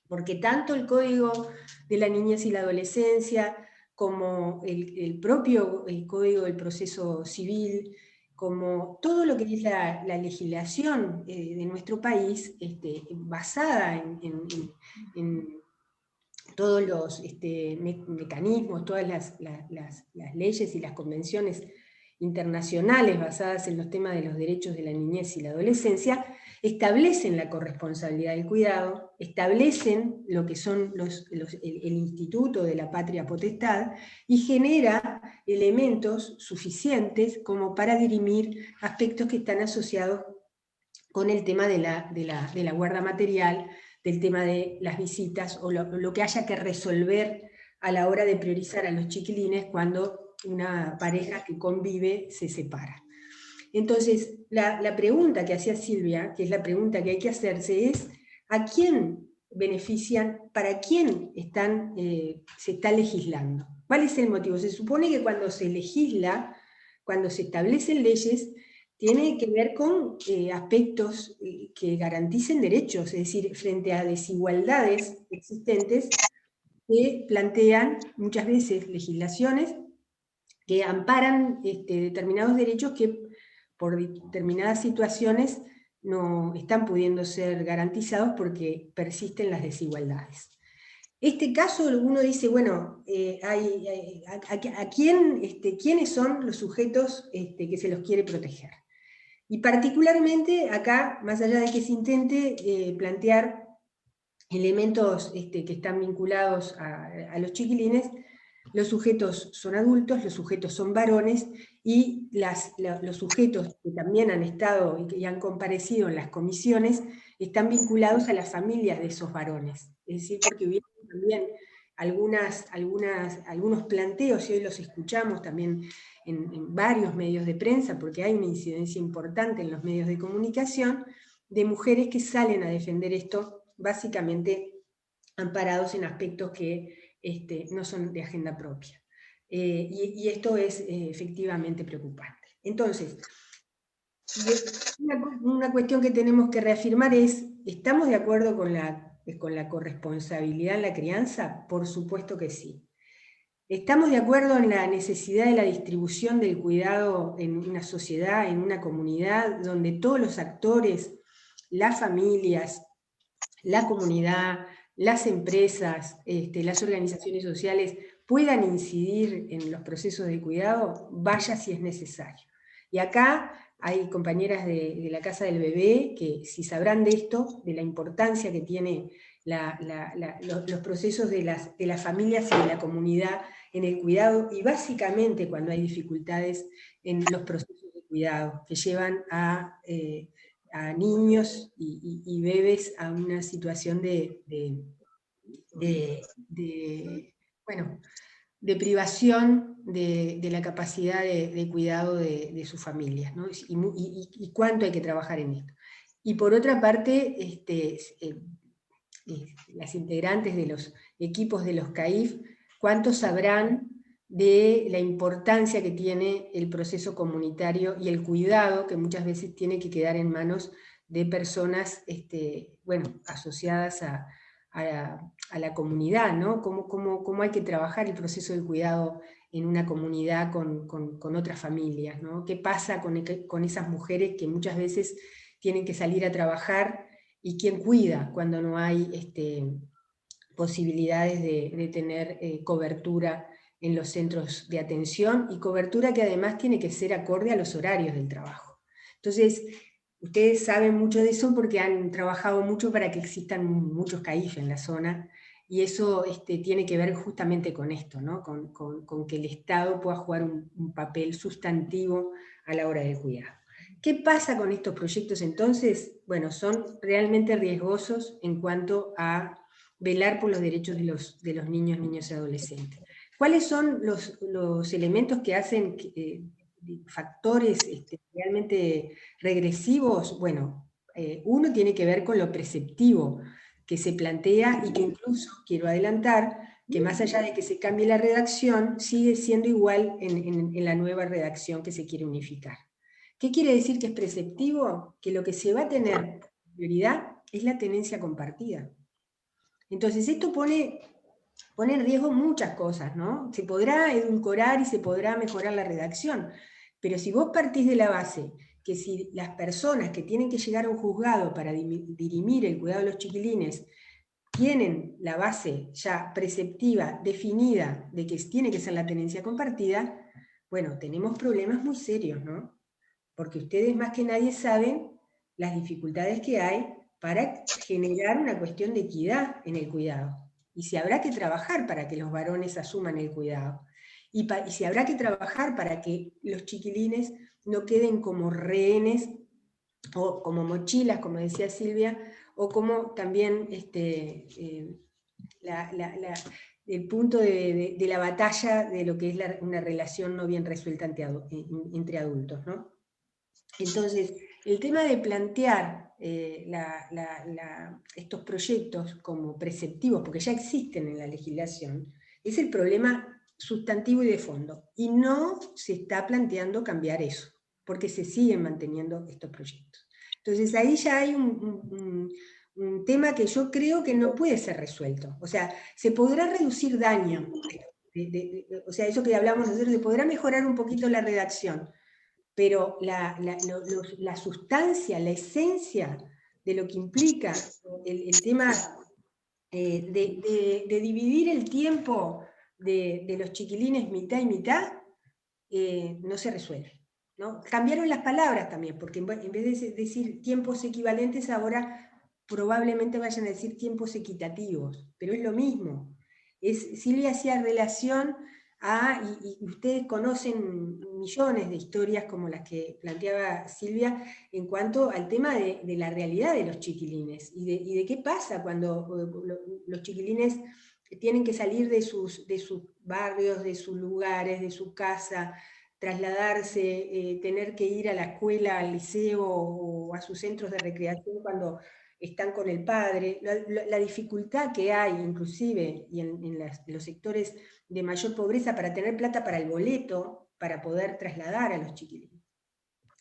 porque tanto el Código de la Niñez y la Adolescencia, como el propio Código del Proceso Civil, como todo lo que es la legislación de nuestro país, basada en todos los mecanismos, todas las leyes y las convenciones internacionales basadas en los temas de los derechos de la niñez y la adolescencia, establecen la corresponsabilidad del cuidado, establecen lo que son el instituto de la patria potestad y genera elementos suficientes como para dirimir aspectos que están asociados con el tema de la guarda material, del tema de las visitas o lo que haya que resolver a la hora de priorizar a los chiquilines cuando una pareja que convive se separa. Entonces, la pregunta que hacía Silvia, que es la pregunta que hay que hacerse, es ¿a quién benefician, para quién se está legislando? ¿Cuál es el motivo? Se supone que cuando se legisla, cuando se establecen leyes, tiene que ver con aspectos que garanticen derechos, es decir, frente a desigualdades existentes que plantean muchas veces legislaciones que amparan determinados derechos que por determinadas situaciones no están pudiendo ser garantizados porque persisten las desigualdades. Este caso uno dice, bueno, ¿quiénes son los sujetos que se los quiere proteger? Y particularmente acá, más allá de que se intente plantear elementos que están vinculados a los chiquilines, los sujetos son adultos, los sujetos son varones, y los sujetos que también han estado y han comparecido en las comisiones están vinculados a las familias de esos varones. Es decir, porque hubieron también algunos planteos, y hoy los escuchamos también en varios medios de prensa, porque hay una incidencia importante en los medios de comunicación, de mujeres que salen a defender esto, básicamente amparados en aspectos que no son de agenda propia. Y esto es efectivamente preocupante. Entonces, una cuestión que tenemos que reafirmar es, ¿estamos de acuerdo con la corresponsabilidad en la crianza? Por supuesto que sí. ¿Estamos de acuerdo en la necesidad de la distribución del cuidado en una sociedad, en una comunidad, donde todos los actores, las familias, la comunidad, las empresas, las organizaciones sociales puedan incidir en los procesos de cuidado? Vaya si es necesario. Y acá hay compañeras de la Casa del Bebé que si sabrán de esto, de la importancia que tiene los procesos de las familias y de la comunidad en el cuidado, y básicamente cuando hay dificultades en los procesos de cuidado que llevan a niños y bebés a una situación de privación de la capacidad de cuidado de sus familias, ¿no? Y cuánto hay que trabajar en esto. Y por otra parte, las integrantes de los equipos de los CAIF, ¿cuánto sabrán de la importancia que tiene el proceso comunitario y el cuidado que muchas veces tiene que quedar en manos de personas asociadas a la comunidad, ¿no? Cómo hay que trabajar el proceso del cuidado en una comunidad con otras familias, ¿no? ¿Qué pasa con esas mujeres que muchas veces tienen que salir a trabajar, y quién cuida cuando no hay posibilidades de tener cobertura en los centros de atención, y cobertura que además tiene que ser acorde a los horarios del trabajo? Entonces, ustedes saben mucho de eso porque han trabajado mucho para que existan muchos CAIF en la zona, y eso tiene que ver justamente con esto, ¿no? Con que el Estado pueda jugar un papel sustantivo a la hora del cuidado. ¿Qué pasa con estos proyectos entonces? Bueno, son realmente riesgosos en cuanto a velar por los derechos de los niños, niñas y adolescentes. ¿Cuáles son los elementos que hacen factores realmente regresivos? Bueno, uno tiene que ver con lo preceptivo que se plantea, y que incluso, quiero adelantar, que más allá de que se cambie la redacción, sigue siendo igual en la nueva redacción que se quiere unificar. ¿Qué quiere decir que es preceptivo? Que lo que se va a tener prioridad es la tenencia compartida. Entonces esto pone en riesgo muchas cosas, ¿no? Se podrá edulcorar y se podrá mejorar la redacción, pero si vos partís de la base que si las personas que tienen que llegar a un juzgado para dirimir el cuidado de los chiquilines tienen la base ya preceptiva, definida, de que tiene que ser la tenencia compartida, Bueno, tenemos problemas muy serios, ¿no? Porque ustedes más que nadie saben las dificultades que hay para generar una cuestión de equidad en el cuidado. Y si habrá que trabajar para que los varones asuman el cuidado. Y si habrá que trabajar para que los chiquilines no queden como rehenes o como mochilas, como decía Silvia, o como también el punto de la batalla de lo que es una relación no bien resuelta entre adultos, ¿no? Entonces, el tema de plantear estos proyectos como preceptivos, porque ya existen en la legislación, es el problema sustantivo y de fondo. Y no se está planteando cambiar eso, porque se siguen manteniendo estos proyectos. Entonces, ahí ya hay un tema que yo creo que no puede ser resuelto. O sea, se podrá reducir daño, o sea, eso que hablamos nosotros, se podrá mejorar un poquito la redacción, pero la sustancia, la esencia de lo que implica el tema de dividir el tiempo de los chiquilines mitad y mitad, no se resuelve, ¿no? Cambiaron las palabras también, porque en vez de decir tiempos equivalentes, ahora probablemente vayan a decir tiempos equitativos, pero es lo mismo. Silvia hacía relación y ustedes conocen millones de historias como las que planteaba Silvia en cuanto al tema de la realidad de los chiquilines y de qué pasa cuando los chiquilines tienen que salir de sus barrios, de sus lugares, de su casa, trasladarse, tener que ir a la escuela, al liceo o a sus centros de recreación cuando están con el padre, la dificultad que hay inclusive y en los sectores de mayor pobreza para tener plata para el boleto, para poder trasladar a los chiquilines.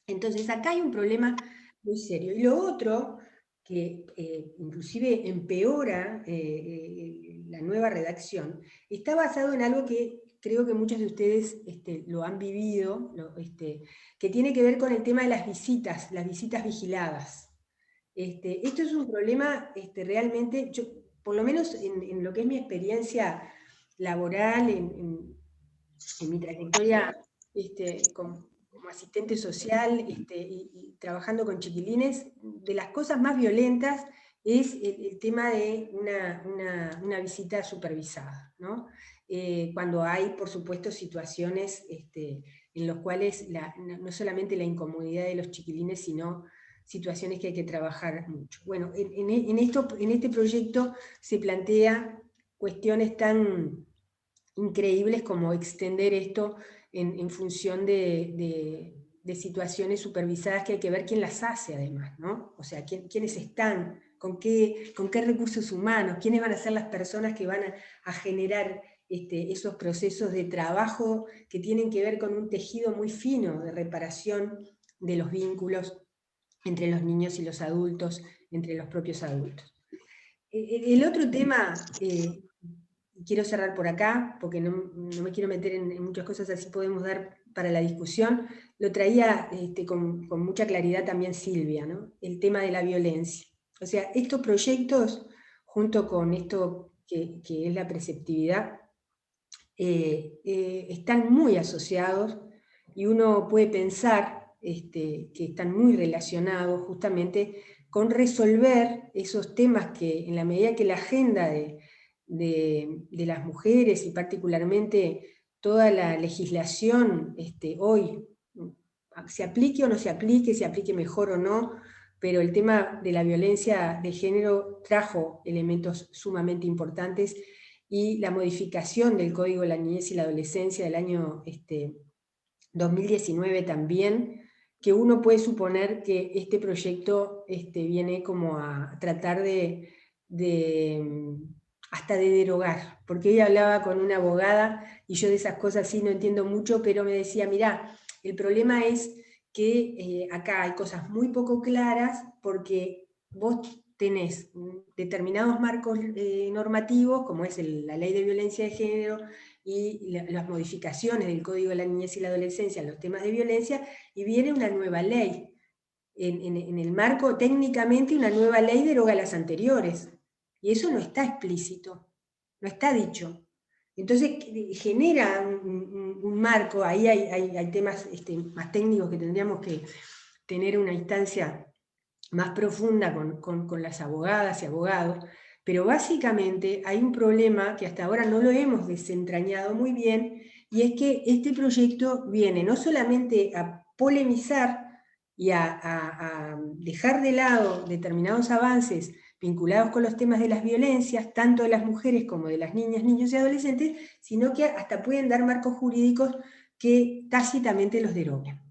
Entonces acá hay un problema muy serio. Y lo otro, que inclusive empeora la nueva redacción, está basado en algo que creo que muchos de ustedes lo han vivido, que tiene que ver con el tema de las visitas vigiladas. Esto es un problema realmente, por lo menos en lo que es mi experiencia laboral, en mi trayectoria como asistente social y trabajando con chiquilines, de las cosas más violentas es el tema de una visita supervisada, ¿no? Cuando hay, por supuesto, situaciones en las cuales no solamente la incomodidad de los chiquilines, sino situaciones que hay que trabajar mucho. Bueno, en este proyecto se plantea cuestiones tan increíbles como extender esto en función de situaciones supervisadas que hay que ver quién las hace además, ¿no? O sea, quiénes están, con qué recursos humanos, quiénes van a ser las personas que van a generar esos procesos de trabajo que tienen que ver con un tejido muy fino de reparación de los vínculos entre los niños y los adultos, entre los propios adultos. El otro tema, quiero cerrar por acá, porque no me quiero meter en muchas cosas, así podemos dar para la discusión, lo traía con mucha claridad también Silvia, ¿no? El tema de la violencia. O sea, estos proyectos, junto con esto que es la preceptividad, están muy asociados y uno puede pensar que están muy relacionados justamente con resolver esos temas que en la medida que la agenda de las mujeres y particularmente toda la legislación hoy se aplique o no se aplique mejor o no, pero el tema de la violencia de género trajo elementos sumamente importantes y la modificación del Código de la Niñez y la Adolescencia del año 2019 también, que uno puede suponer que este proyecto viene como a tratar hasta de derogar, porque ella hablaba con una abogada, y yo de esas cosas sí no entiendo mucho, pero me decía, mirá, el problema es que acá hay cosas muy poco claras, porque vos tenés determinados marcos normativos, como es la Ley de Violencia de Género, y las modificaciones del Código de la Niñez y la Adolescencia en los temas de violencia, y viene una nueva ley. En el marco, técnicamente, una nueva ley deroga las anteriores, y eso no está explícito, no está dicho. Entonces genera un marco, ahí hay temas más técnicos que tendríamos que tener una instancia más profunda con las abogadas y abogados, pero básicamente hay un problema que hasta ahora no lo hemos desentrañado muy bien, y es que este proyecto viene no solamente a polemizar y a dejar de lado determinados avances vinculados con los temas de las violencias, tanto de las mujeres como de las niñas, niños y adolescentes, sino que hasta pueden dar marcos jurídicos que tácitamente los deroguen.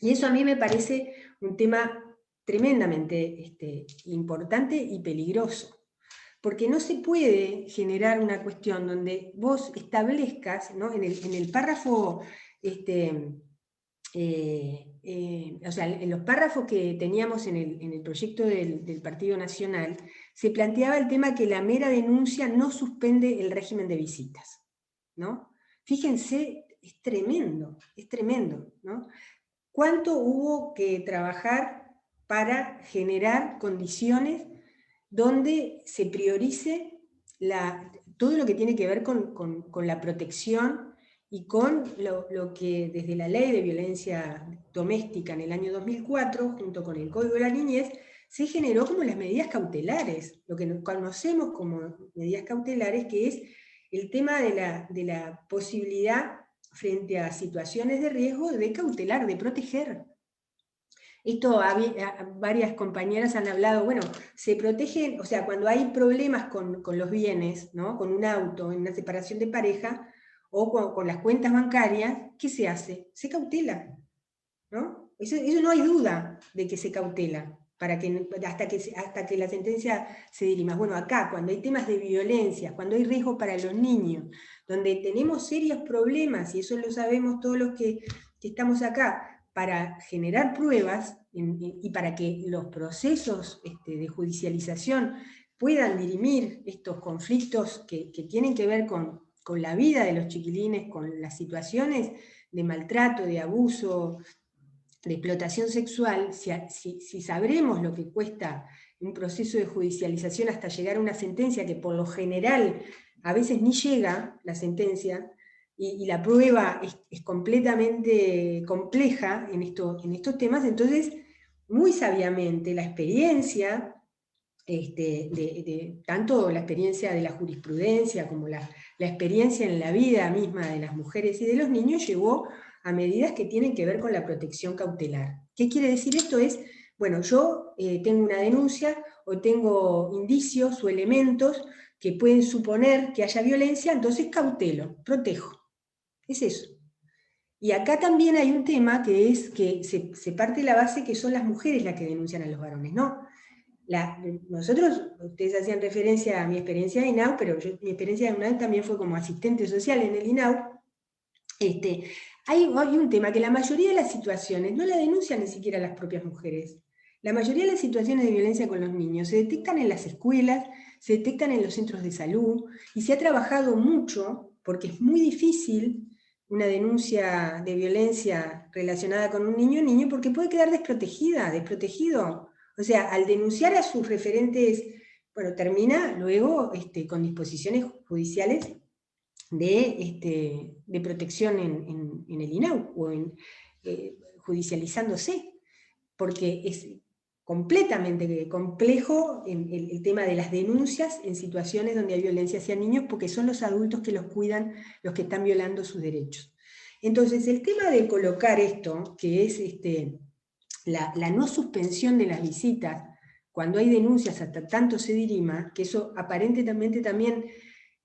Y eso a mí me parece un tema tremendamente importante y peligroso, porque no se puede generar una cuestión donde vos establezcas, ¿no? en el párrafo, o sea, en los párrafos que teníamos en el proyecto del Partido Nacional, se planteaba el tema que la mera denuncia no suspende el régimen de visitas, ¿no? Fíjense, es tremendo, ¿no? ¿Cuánto hubo que trabajar para generar condiciones donde se priorice todo lo que tiene que ver con la protección y con lo que desde la Ley de Violencia Doméstica en el año 2004, junto con el Código de la Niñez, se generó como las medidas cautelares, lo que conocemos como medidas cautelares, que es el tema de la posibilidad frente a situaciones de riesgo de cautelar, de proteger. Esto varias compañeras han hablado, bueno, se protegen, o sea, cuando hay problemas con los bienes, ¿no? Con un auto, en una separación de pareja, o con las cuentas bancarias, ¿qué se hace? Se cautela, ¿no? Eso no hay duda de que se cautela, hasta que la sentencia se dirima. Bueno, acá, cuando hay temas de violencia, cuando hay riesgo para los niños, donde tenemos serios problemas, y eso lo sabemos todos los que estamos acá, para generar pruebas y para que los procesos de judicialización puedan dirimir estos conflictos que tienen que ver con la vida de los chiquilines, con las situaciones de maltrato, de abuso, de explotación sexual, si sabremos lo que cuesta un proceso de judicialización hasta llegar a una sentencia, que por lo general a veces ni llega la sentencia, y la prueba es completamente compleja en estos temas, entonces muy sabiamente la experiencia, tanto la experiencia de la jurisprudencia como la experiencia en la vida misma de las mujeres y de los niños, llevó a medidas que tienen que ver con la protección cautelar. ¿Qué quiere decir esto? Es, bueno, yo tengo una denuncia o tengo indicios o elementos que pueden suponer que haya violencia, entonces cautelo, protejo. Es eso. Y acá también hay un tema que es que se parte de la base que son las mujeres las que denuncian a los varones, ¿no? Nosotros, ustedes hacían referencia a mi experiencia de INAU, pero mi experiencia de INAU también fue como asistente social en el INAU. Hay un tema que la mayoría de las situaciones no la denuncian ni siquiera las propias mujeres. La mayoría de las situaciones de violencia con los niños se detectan en las escuelas, se detectan en los centros de salud, y se ha trabajado mucho, porque es muy difícil una denuncia de violencia relacionada con un niño, porque puede quedar desprotegido. O sea, al denunciar a sus referentes, bueno, termina luego con disposiciones judiciales de protección en el INAU, o judicializándose, porque es completamente complejo el tema de las denuncias en situaciones donde hay violencia hacia niños, porque son los adultos que los cuidan los que están violando sus derechos. Entonces, el tema de colocar esto, que es la no suspensión de las visitas, cuando hay denuncias hasta tanto se dirima, que eso aparentemente también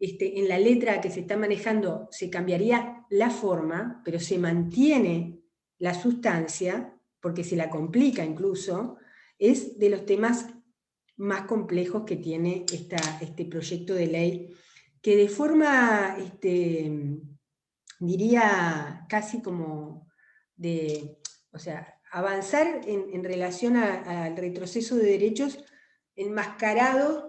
en la letra que se está manejando se cambiaría la forma, pero se mantiene la sustancia, porque se la complica incluso, es de los temas más complejos que tiene este proyecto de ley, que de forma, diría, casi como o sea, avanzar en relación al retroceso de derechos enmascarado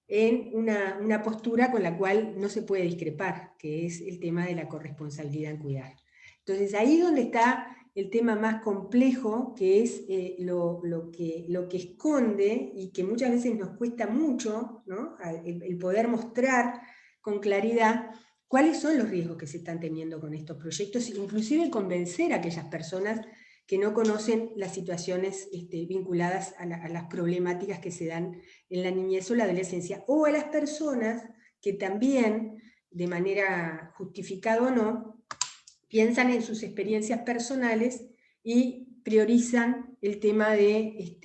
en una postura con la cual no se puede discrepar, que es el tema de la corresponsabilidad en cuidar. Entonces ahí es donde está el tema más complejo, que es lo que esconde, y que muchas veces nos cuesta mucho, ¿no? el poder mostrar con claridad cuáles son los riesgos que se están teniendo con estos proyectos, inclusive convencer a aquellas personas que no conocen las situaciones vinculadas a las problemáticas que se dan en la niñez o la adolescencia, o a las personas que también, de manera justificada o no, piensan en sus experiencias personales y priorizan el tema de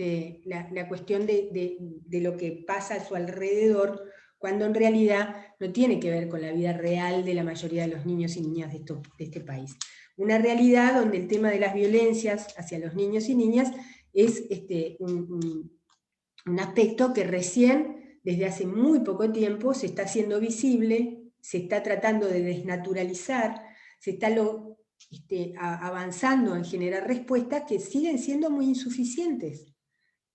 la cuestión de lo que pasa a su alrededor, cuando en realidad no tiene que ver con la vida real de la mayoría de los niños y niñas de este país. Una realidad donde el tema de las violencias hacia los niños y niñas es un aspecto que recién, desde hace muy poco tiempo, se está haciendo visible, se está tratando de desnaturalizar, se está avanzando en generar respuestas que siguen siendo muy insuficientes.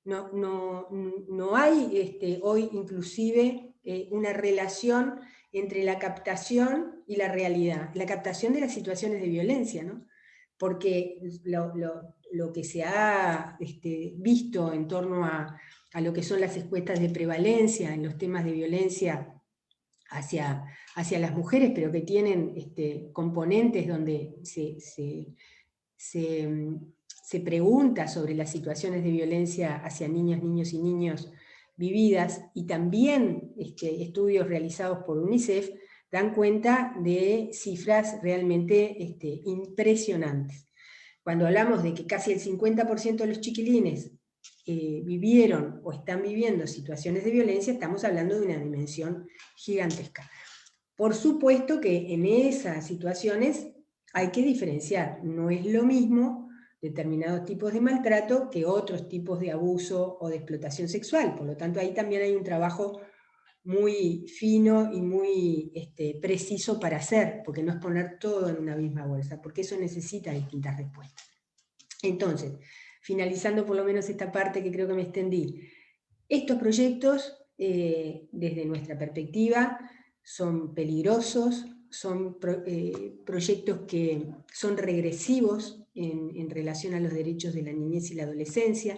No hay hoy inclusive una relación entre la captación y la realidad, la captación de las situaciones de violencia, ¿no? Porque lo que se ha visto en torno a lo que son las encuestas de prevalencia en los temas de violencia hacia las mujeres, pero que tienen componentes donde se pregunta sobre las situaciones de violencia hacia niñas, niños y niños vividas, y también estudios realizados por UNICEF dan cuenta de cifras realmente impresionantes. Cuando hablamos de que casi el 50% de los chiquilines vivieron o están viviendo situaciones de violencia, estamos hablando de una dimensión gigantesca. Por supuesto que en esas situaciones hay que diferenciar, no es lo mismo determinados tipos de maltrato que otros tipos de abuso o de explotación sexual, por lo tanto ahí también hay un trabajo muy fino y muy preciso para hacer, porque no es poner todo en una misma bolsa, porque eso necesita distintas respuestas. Entonces, finalizando por lo menos esta parte que creo que me extendí, estos proyectos, desde nuestra perspectiva, son peligrosos, son proyectos que son regresivos en relación a los derechos de la niñez y la adolescencia,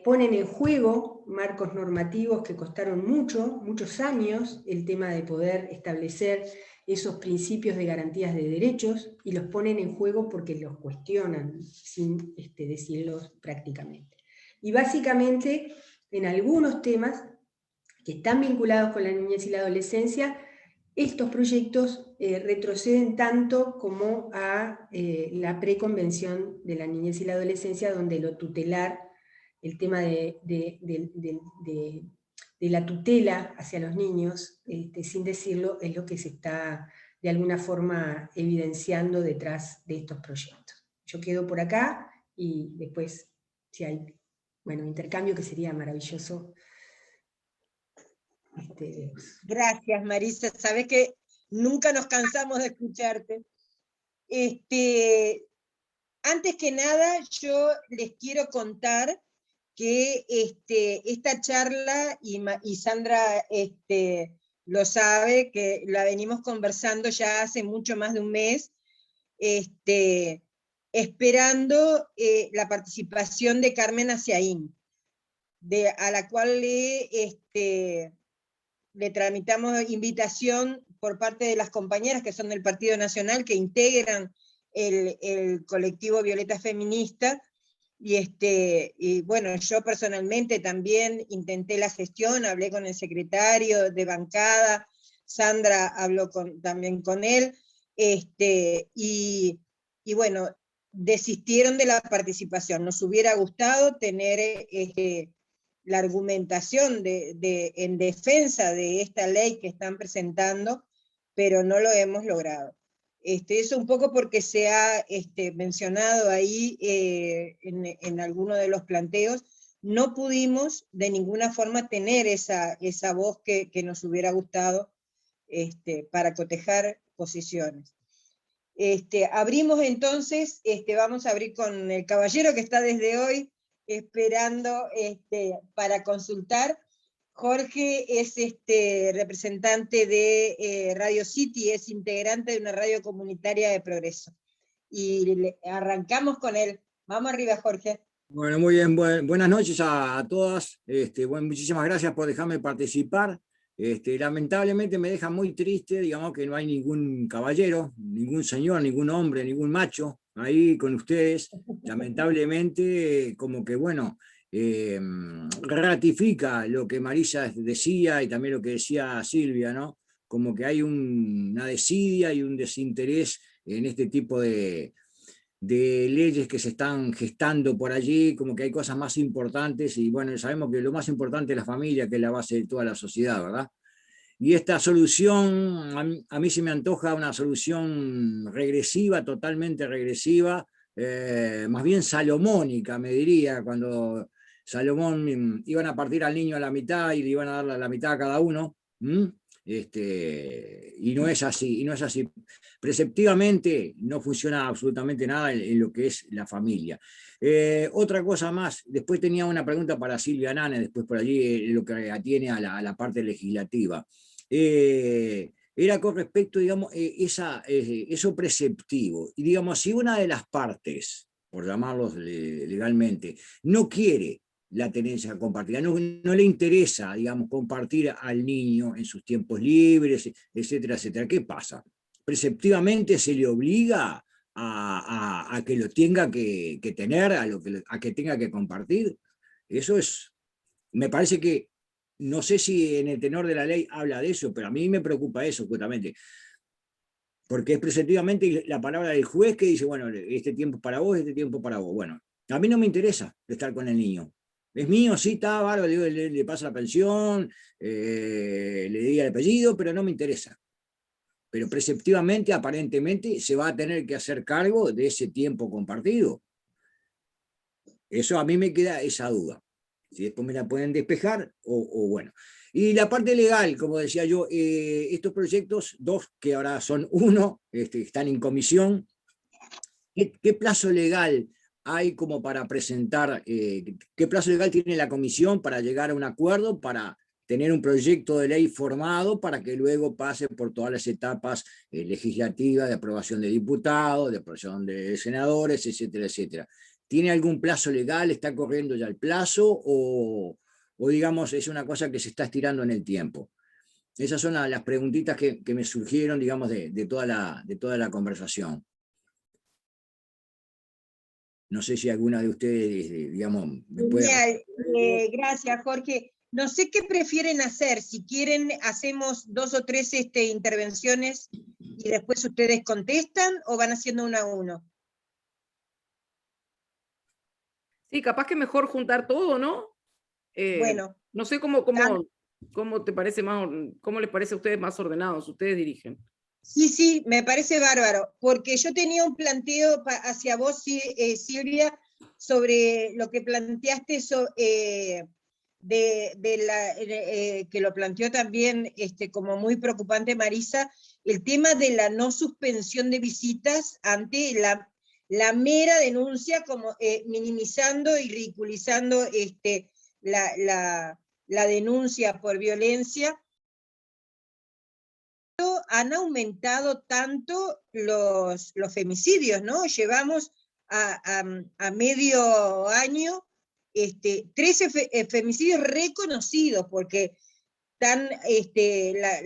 ponen en juego marcos normativos que costaron muchos años, el tema de poder establecer esos principios de garantías de derechos, y los ponen en juego porque los cuestionan, sin decirlos prácticamente. Y básicamente, en algunos temas que están vinculados con la niñez y la adolescencia, estos proyectos retroceden tanto como a la preconvención de la niñez y la adolescencia, donde lo tutelar, el tema de la tutela hacia los niños, sin decirlo, es lo que se está de alguna forma evidenciando detrás de estos proyectos. Yo quedo por acá y después, si hay intercambio, que sería maravilloso. Gracias, Marisa. Sabes que nunca nos cansamos de escucharte. Antes que nada, yo les quiero contar que esta charla, y Sandra lo sabe, que la venimos conversando ya hace mucho más de un mes, esperando la participación de Carmen Aciaín, a la cual le tramitamos invitación por parte de las compañeras que son del Partido Nacional, que integran el colectivo Violeta Feminista, y bueno, yo personalmente también intenté la gestión, hablé con el secretario de bancada, Sandra habló también con él, y bueno, desistieron de la participación. Nos hubiera gustado tener la argumentación en defensa de esta ley que están presentando, pero no lo hemos logrado. Eso un poco porque se ha mencionado ahí en alguno de los planteos, no pudimos de ninguna forma tener esa voz que nos hubiera gustado para cotejar posiciones. Abrimos entonces, vamos a abrir con el caballero que está desde hoy esperando para consultar. Jorge es representante de Radio City, es integrante de una radio comunitaria de Progreso. Y arrancamos con él. Vamos arriba, Jorge. Bueno, muy bien. Buenas noches a todas. Muchísimas gracias por dejarme participar. Lamentablemente me deja muy triste, digamos, que no hay ningún caballero, ningún señor, ningún hombre, ningún macho ahí con ustedes. Lamentablemente, como que, bueno, ratifica lo que Marisa decía y también lo que decía Silvia, ¿no? Como que hay una desidia y un desinterés en este tipo de leyes que se están gestando por allí, como que hay cosas más importantes, y bueno, sabemos que lo más importante es la familia, que es la base de toda la sociedad, ¿verdad? Y esta solución, a mí se me antoja una solución regresiva, totalmente regresiva, más bien salomónica, me diría, cuando Salomón iban a partir al niño a la mitad y le iban a dar la mitad a cada uno. Y no es así, y no es así. Preceptivamente no funciona absolutamente nada en lo que es la familia. Otra cosa más, después tenía una pregunta para Silvia Nane, después por allí, lo que atiene a la parte legislativa. Era con respecto, digamos, eso preceptivo. Y digamos, si una de las partes, por llamarlos legalmente, no quiere la tenencia compartida, no le interesa, digamos, compartir al niño en sus tiempos libres, etcétera, etcétera, ¿qué pasa? Preceptivamente se le obliga a que lo tenga que tener, a que tenga que compartir. Eso es, me parece que, no sé si en el tenor de la ley habla de eso, pero a mí me preocupa eso justamente, porque es preceptivamente la palabra del juez que dice, bueno, este tiempo es para vos, este tiempo es para vos. Bueno, a mí no me interesa estar con el niño. Es mío, sí, está bárbaro, le paso la pensión, le diga el apellido, pero no me interesa. Pero preceptivamente, aparentemente, se va a tener que hacer cargo de ese tiempo compartido. Eso a mí me queda esa duda. Si después me la pueden despejar, o bueno. Y la parte legal, como decía yo, estos proyectos, dos que ahora son uno, están en comisión. ¿Qué plazo legal hay como para presentar? ¿Qué plazo legal tiene la comisión para llegar a un acuerdo, para tener un proyecto de ley formado, para que luego pase por todas las etapas legislativas de aprobación de diputados, de aprobación de senadores, etcétera, etcétera? ¿Tiene algún plazo legal? ¿Está corriendo ya el plazo? ¿O digamos, es una cosa que se está estirando en el tiempo? Esas son las preguntitas que me surgieron, digamos, de toda la conversación. No sé si alguna de ustedes, digamos, me puede... Genial, gracias, Jorge. No sé qué prefieren hacer, si quieren hacemos 2 o 3 intervenciones y después ustedes contestan, o van haciendo uno a uno. Sí, capaz que mejor juntar todo, ¿no? Bueno. No sé cómo te parece más, cómo les parece a ustedes más ordenados, ustedes dirigen. Sí, me parece bárbaro, porque yo tenía un planteo hacia vos, Silvia, sobre lo que planteaste, que lo planteó también como muy preocupante Marisa, el tema de la no suspensión de visitas ante la mera denuncia, como minimizando y ridiculizando la denuncia por violencia. Han aumentado tanto los femicidios, ¿no? Llevamos a medio año 13 femicidios reconocidos, porque están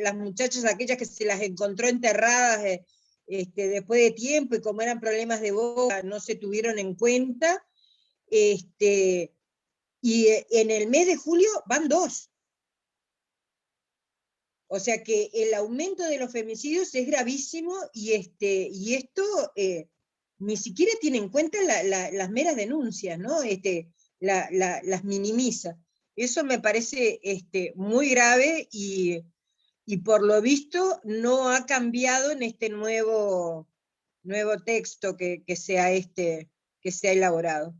las muchachas, aquellas que se las encontró enterradas después de tiempo, y como eran problemas de boca, no se tuvieron en cuenta. Y en el mes de julio van 2. O sea que el aumento de los femicidios es gravísimo, y esto ni siquiera tiene en cuenta las meras denuncias, ¿no? Las minimiza. Eso me parece muy grave, y por lo visto no ha cambiado en este nuevo texto que se ha elaborado.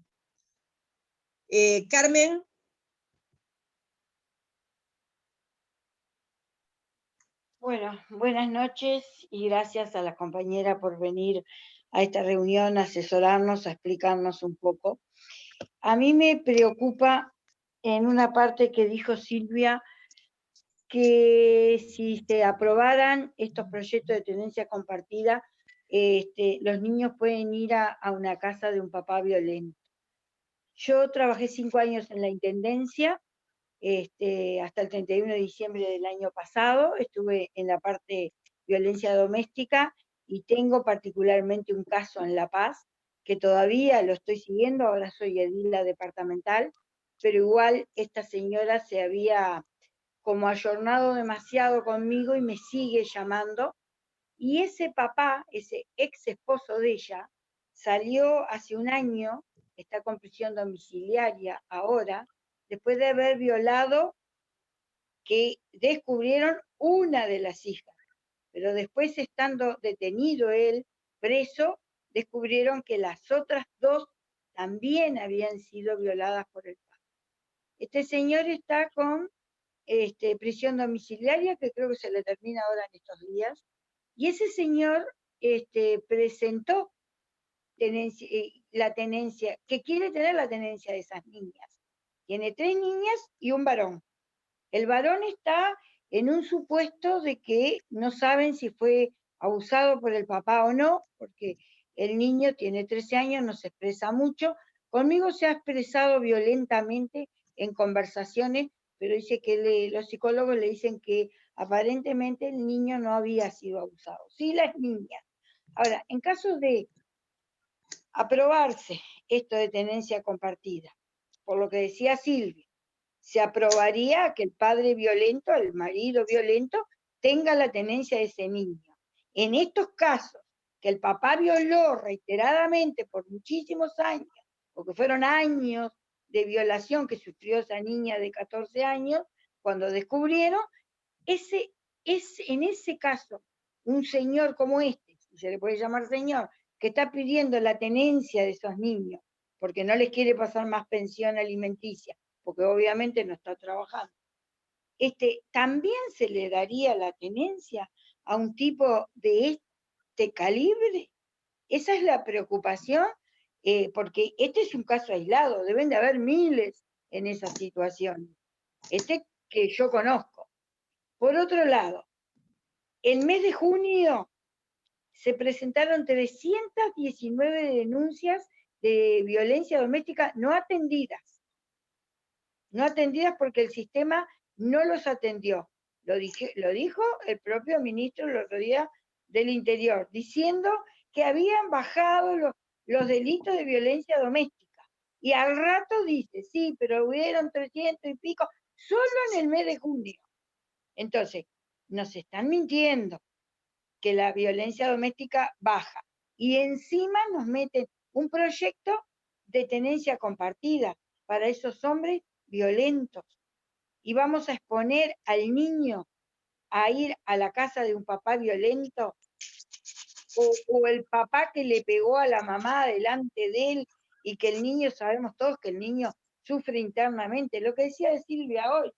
Carmen. Bueno, buenas noches y gracias a la compañera por venir a esta reunión, a asesorarnos, a explicarnos un poco. A mí me preocupa en una parte que dijo Silvia, que si se aprobaran estos proyectos de tenencia compartida, los niños pueden ir a una casa de un papá violento. Yo trabajé 5 años en la Intendencia hasta el 31 de diciembre del año pasado, estuve en la parte violencia doméstica y tengo particularmente un caso en La Paz, que todavía lo estoy siguiendo, ahora soy edila departamental, pero igual esta señora se había como ayornado demasiado conmigo y me sigue llamando, y ese papá, ese ex esposo de ella, salió hace un año, está con prisión domiciliaria ahora, después de haber violado, que descubrieron una de las hijas, pero después, estando detenido él, preso, descubrieron que las otras dos también habían sido violadas por el padre. Este señor está con prisión domiciliaria, que creo que se le termina ahora en estos días, y ese señor presentó la tenencia, que quiere tener la tenencia de esas niñas. Tiene 3 niñas y un varón. El varón está en un supuesto de que no saben si fue abusado por el papá o no, porque el niño tiene 13 años, no se expresa mucho. Conmigo se ha expresado violentamente en conversaciones, pero dice que los psicólogos le dicen que aparentemente el niño no había sido abusado. Sí, las niñas. Ahora, en caso de aprobarse esto de tenencia compartida, por lo que decía Silvia, se aprobaría que el padre violento, el marido violento, tenga la tenencia de ese niño. En estos casos, que el papá violó reiteradamente por muchísimos años, porque fueron años de violación que sufrió esa niña de 14 años, cuando descubrieron, en ese caso, un señor como este, si se le puede llamar señor, que está pidiendo la tenencia de esos niños, porque no les quiere pasar más pensión alimenticia, porque obviamente no está trabajando, también se le daría la tenencia a un tipo de este calibre. Esa es la preocupación, porque este es un caso aislado, deben de haber miles en esa situación, que yo conozco. Por otro lado, el mes de junio se presentaron 319 denuncias de violencia doméstica no atendidas porque el sistema no los atendió. Lo dijo el propio ministro el otro día del Interior, diciendo que habían bajado los delitos de violencia doméstica. Y al rato dice, sí, pero hubieron 300 y pico, solo en el mes de junio. Entonces, nos están mintiendo que la violencia doméstica baja. Y encima nos meten un proyecto de tenencia compartida para esos hombres violentos. Y vamos a exponer al niño a ir a la casa de un papá violento, o el papá que le pegó a la mamá delante de él, y que el niño, sabemos todos que el niño sufre internamente. Lo que decía de Silvia hoy,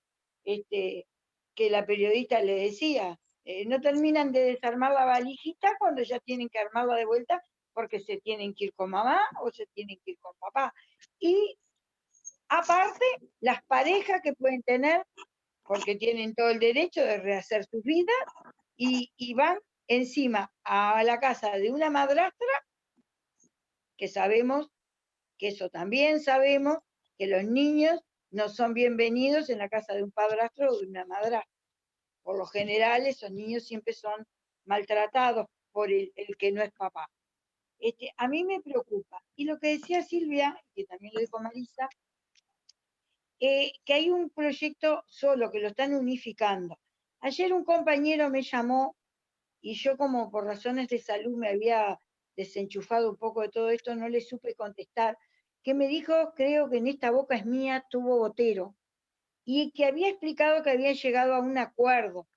que la periodista le decía, no terminan de desarmar la valijita cuando ya tienen que armarla de vuelta, porque se tienen que ir con mamá o se tienen que ir con papá. Y aparte, las parejas que pueden tener, porque tienen todo el derecho de rehacer sus vidas, y van encima a la casa de una madrastra, que sabemos, que eso también sabemos, que los niños no son bienvenidos en la casa de un padrastro o de una madrastra. Por lo general, esos niños siempre son maltratados por el que no es papá. A mí me preocupa. Y lo que decía Silvia, que también lo dijo Marisa, que hay un proyecto solo, que lo están unificando. Ayer un compañero me llamó, y yo, como por razones de salud me había desenchufado un poco de todo esto, no le supe contestar, que me dijo, creo que en esta boca es mía, tuvo Botero, y que había explicado que había llegado a un acuerdo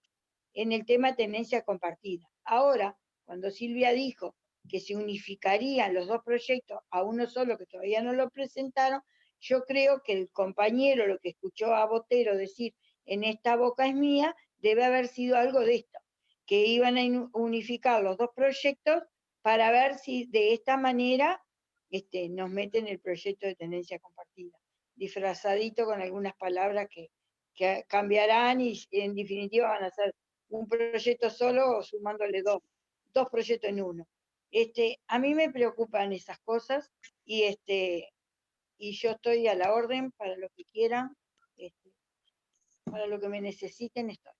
en el tema de tenencia compartida. Ahora, cuando Silvia dijo que se unificarían los dos proyectos a uno solo, que todavía no lo presentaron, yo creo que el compañero, lo que escuchó a Botero decir, en esta boca es mía, debe haber sido algo de esto, que iban a unificar los dos proyectos para ver si de esta manera nos meten el proyecto de tenencia compartida, disfrazadito con algunas palabras que cambiarán, y en definitiva van a ser un proyecto solo, sumándole dos proyectos en uno. A mí me preocupan esas cosas, y yo estoy a la orden para lo que quieran. Para lo que me necesiten estoy.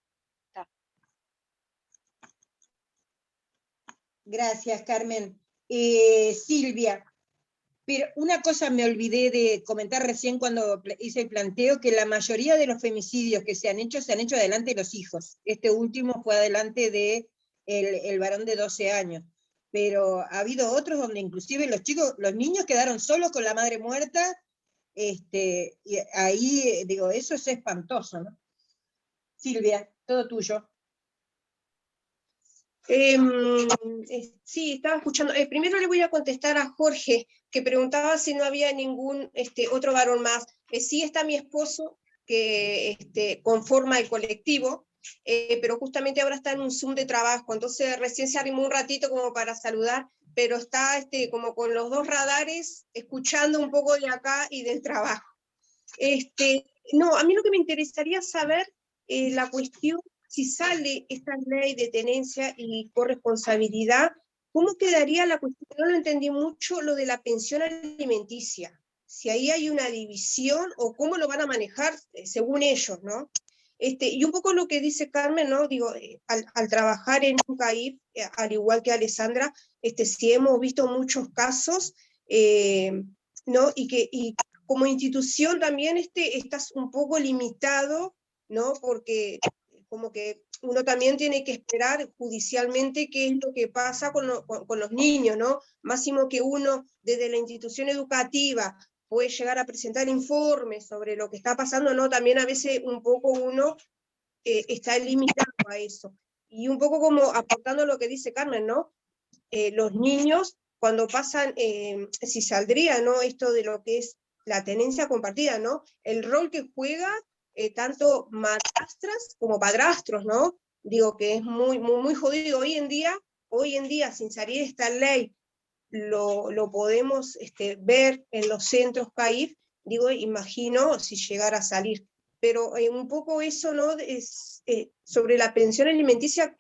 Gracias, Carmen. Silvia, pero una cosa me olvidé de comentar recién cuando hice el planteo, que la mayoría de los femicidios que se han hecho adelante de los hijos. Este último fue adelante de el varón de 12 años. Pero ha habido otros donde inclusive los niños quedaron solos con la madre muerta, y ahí, digo, eso es espantoso, ¿no? Silvia, todo tuyo. Sí, estaba escuchando. Primero le voy a contestar a Jorge, que preguntaba si no había ningún otro varón más. Sí está mi esposo, que conforma el colectivo, pero justamente ahora está en un Zoom de trabajo, entonces recién se arrimó un ratito como para saludar, pero está como con los dos radares, escuchando un poco de acá y del trabajo. No, a mí lo que me interesaría saber es la cuestión, si sale esta ley de tenencia y corresponsabilidad, ¿cómo quedaría la cuestión? No lo entendí mucho, lo de la pensión alimenticia. Si ahí hay una división o cómo lo van a manejar según ellos, ¿no? Y un poco lo que dice Carmen, ¿no? Digo, al trabajar en un CAIF, al igual que Alessandra, sí hemos visto muchos casos, ¿no? Y como institución también estás un poco limitado, ¿no? Porque como que uno también tiene que esperar judicialmente qué es lo que pasa con los niños, ¿no? Máximo que uno desde la institución educativa puede llegar a presentar informes sobre lo que está pasando, ¿no? También a veces un poco uno está limitado a eso. Y un poco como aportando lo que dice Carmen, ¿no? Los niños, cuando pasan, si saldría, ¿no? Esto de lo que es la tenencia compartida, ¿no? El rol que juega tanto madrastras como padrastros, ¿no? Digo que es muy, muy, muy jodido. Hoy en día, sin salir esta ley, lo podemos ver en los centros CAIF, digo, imagino si llegara a salir. Pero un poco eso, ¿no? Es, sobre la pensión alimenticia,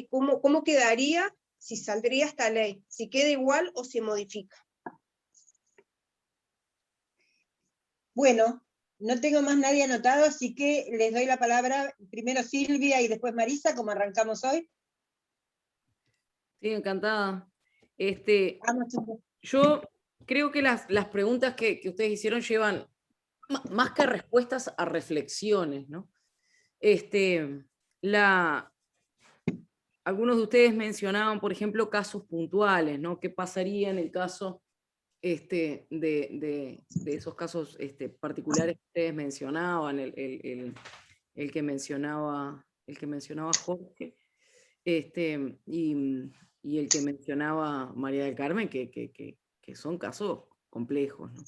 ¿cómo quedaría si saldría esta ley? ¿Si queda igual o se modifica? Bueno, no tengo más nadie anotado, así que les doy la palabra primero Silvia y después Marisa, como arrancamos hoy. Sí, encantada. Vamos, Yo creo que las preguntas que ustedes hicieron llevan más que respuestas a reflexiones, ¿no? Algunos de ustedes mencionaban, por ejemplo, casos puntuales, ¿no? ¿Qué pasaría en el caso de esos casos particulares que ustedes mencionaban, el que mencionaba Jorge, y el que mencionaba María del Carmen, que son casos complejos, ¿no?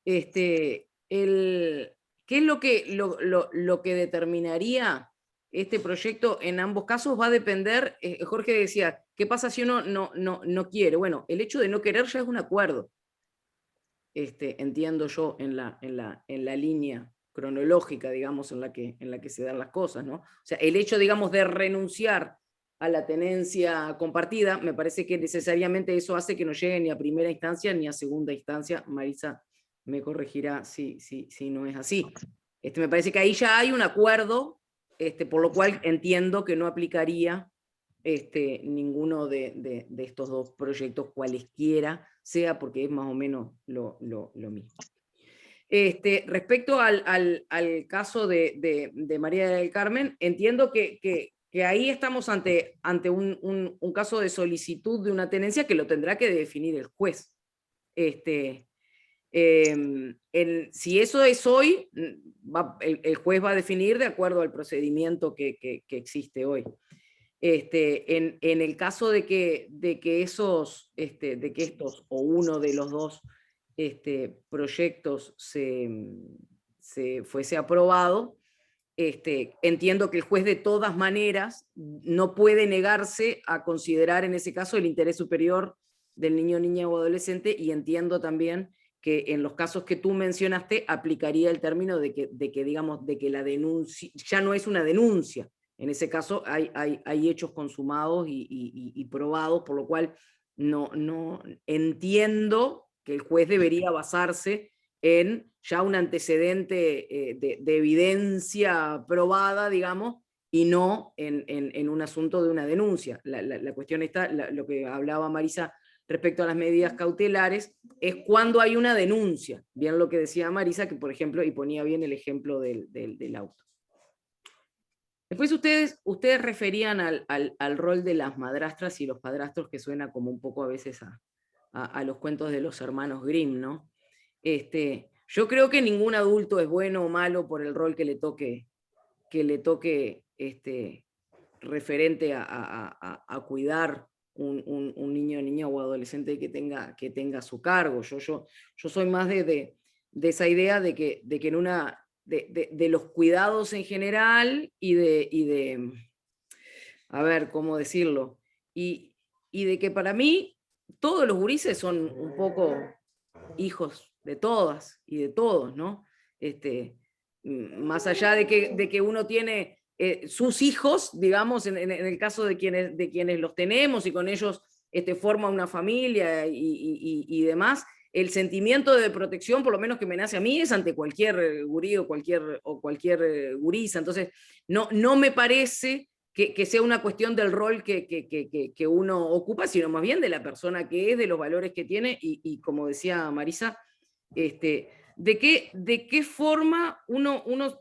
¿Qué es lo que determinaría este proyecto en ambos casos? Va a depender, Jorge decía, ¿qué pasa si uno no quiere? Bueno, el hecho de no querer ya es un acuerdo. Entiendo yo en la línea cronológica, digamos, en la que se dan las cosas, ¿no? O sea, el hecho, digamos, de renunciar a la tenencia compartida, me parece que necesariamente eso hace que no llegue ni a primera instancia ni a segunda instancia. Marisa me corregirá si no es así. Me parece que ahí ya hay un acuerdo, por lo cual entiendo que no aplicaría ninguno de estos dos proyectos, cualesquiera sea, porque es más o menos lo mismo. Respecto al caso de María del Carmen, entiendo que ahí estamos ante un caso de solicitud de una tenencia que lo tendrá que definir el juez. Si eso es hoy, el juez va a definir de acuerdo al procedimiento que existe hoy. En el caso de que estos o uno de los dos proyectos se fuese aprobado, entiendo que el juez de todas maneras no puede negarse a considerar en ese caso el interés superior del niño, niña o adolescente, y entiendo también que en los casos que tú mencionaste aplicaría el término de que la denuncia ya no es una denuncia. En ese caso hay hechos consumados y probados, por lo cual no entiendo que el juez debería basarse en ya un antecedente de evidencia probada, digamos, y no en un asunto de una denuncia. La cuestión está, lo que hablaba Marisa respecto a las medidas cautelares, es cuando hay una denuncia. Bien lo que decía Marisa, que por ejemplo, y ponía bien el ejemplo del auto. Después ustedes referían al rol de las madrastras y los padrastros, que suena como un poco a veces a los cuentos de los hermanos Grimm, ¿no? Yo creo que ningún adulto es bueno o malo por el rol que le toque referente a cuidar un niño, niña o adolescente que tenga a su cargo. Yo soy más de esa idea de que en una de los cuidados en general y de a ver, ¿cómo decirlo? Y de que para mí todos los gurises son un poco hijos de todas y de todos, ¿no? Más allá de que uno tiene sus hijos, digamos, en el caso de quienes los tenemos y con ellos forma una familia y demás, el sentimiento de protección, por lo menos que me nace a mí, es ante cualquier gurí o cualquier gurisa. Entonces, no me parece que sea una cuestión del rol que uno ocupa, sino más bien de la persona que es, de los valores que tiene, y como decía Marisa, de qué forma uno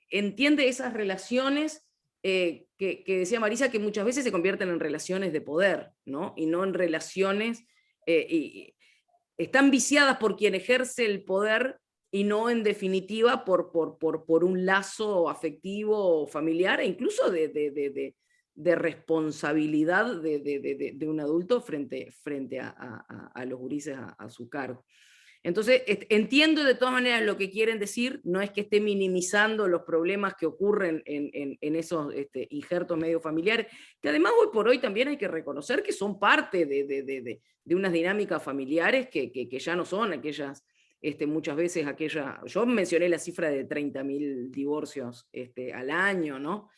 entiende esas relaciones que decía Marisa, que muchas veces se convierten en relaciones de poder, ¿no? Y no en relaciones, están viciadas por quien ejerce el poder y no en definitiva por un lazo afectivo familiar, e incluso de responsabilidad de un adulto frente a los gurises a su cargo. Entonces, entiendo de todas maneras lo que quieren decir, no es que esté minimizando los problemas que ocurren en esos injertos medio familiares, que además hoy por hoy también hay que reconocer que son parte de unas dinámicas familiares que ya no son aquellas, muchas veces yo mencioné la cifra de 30.000 divorcios al año, ¿no?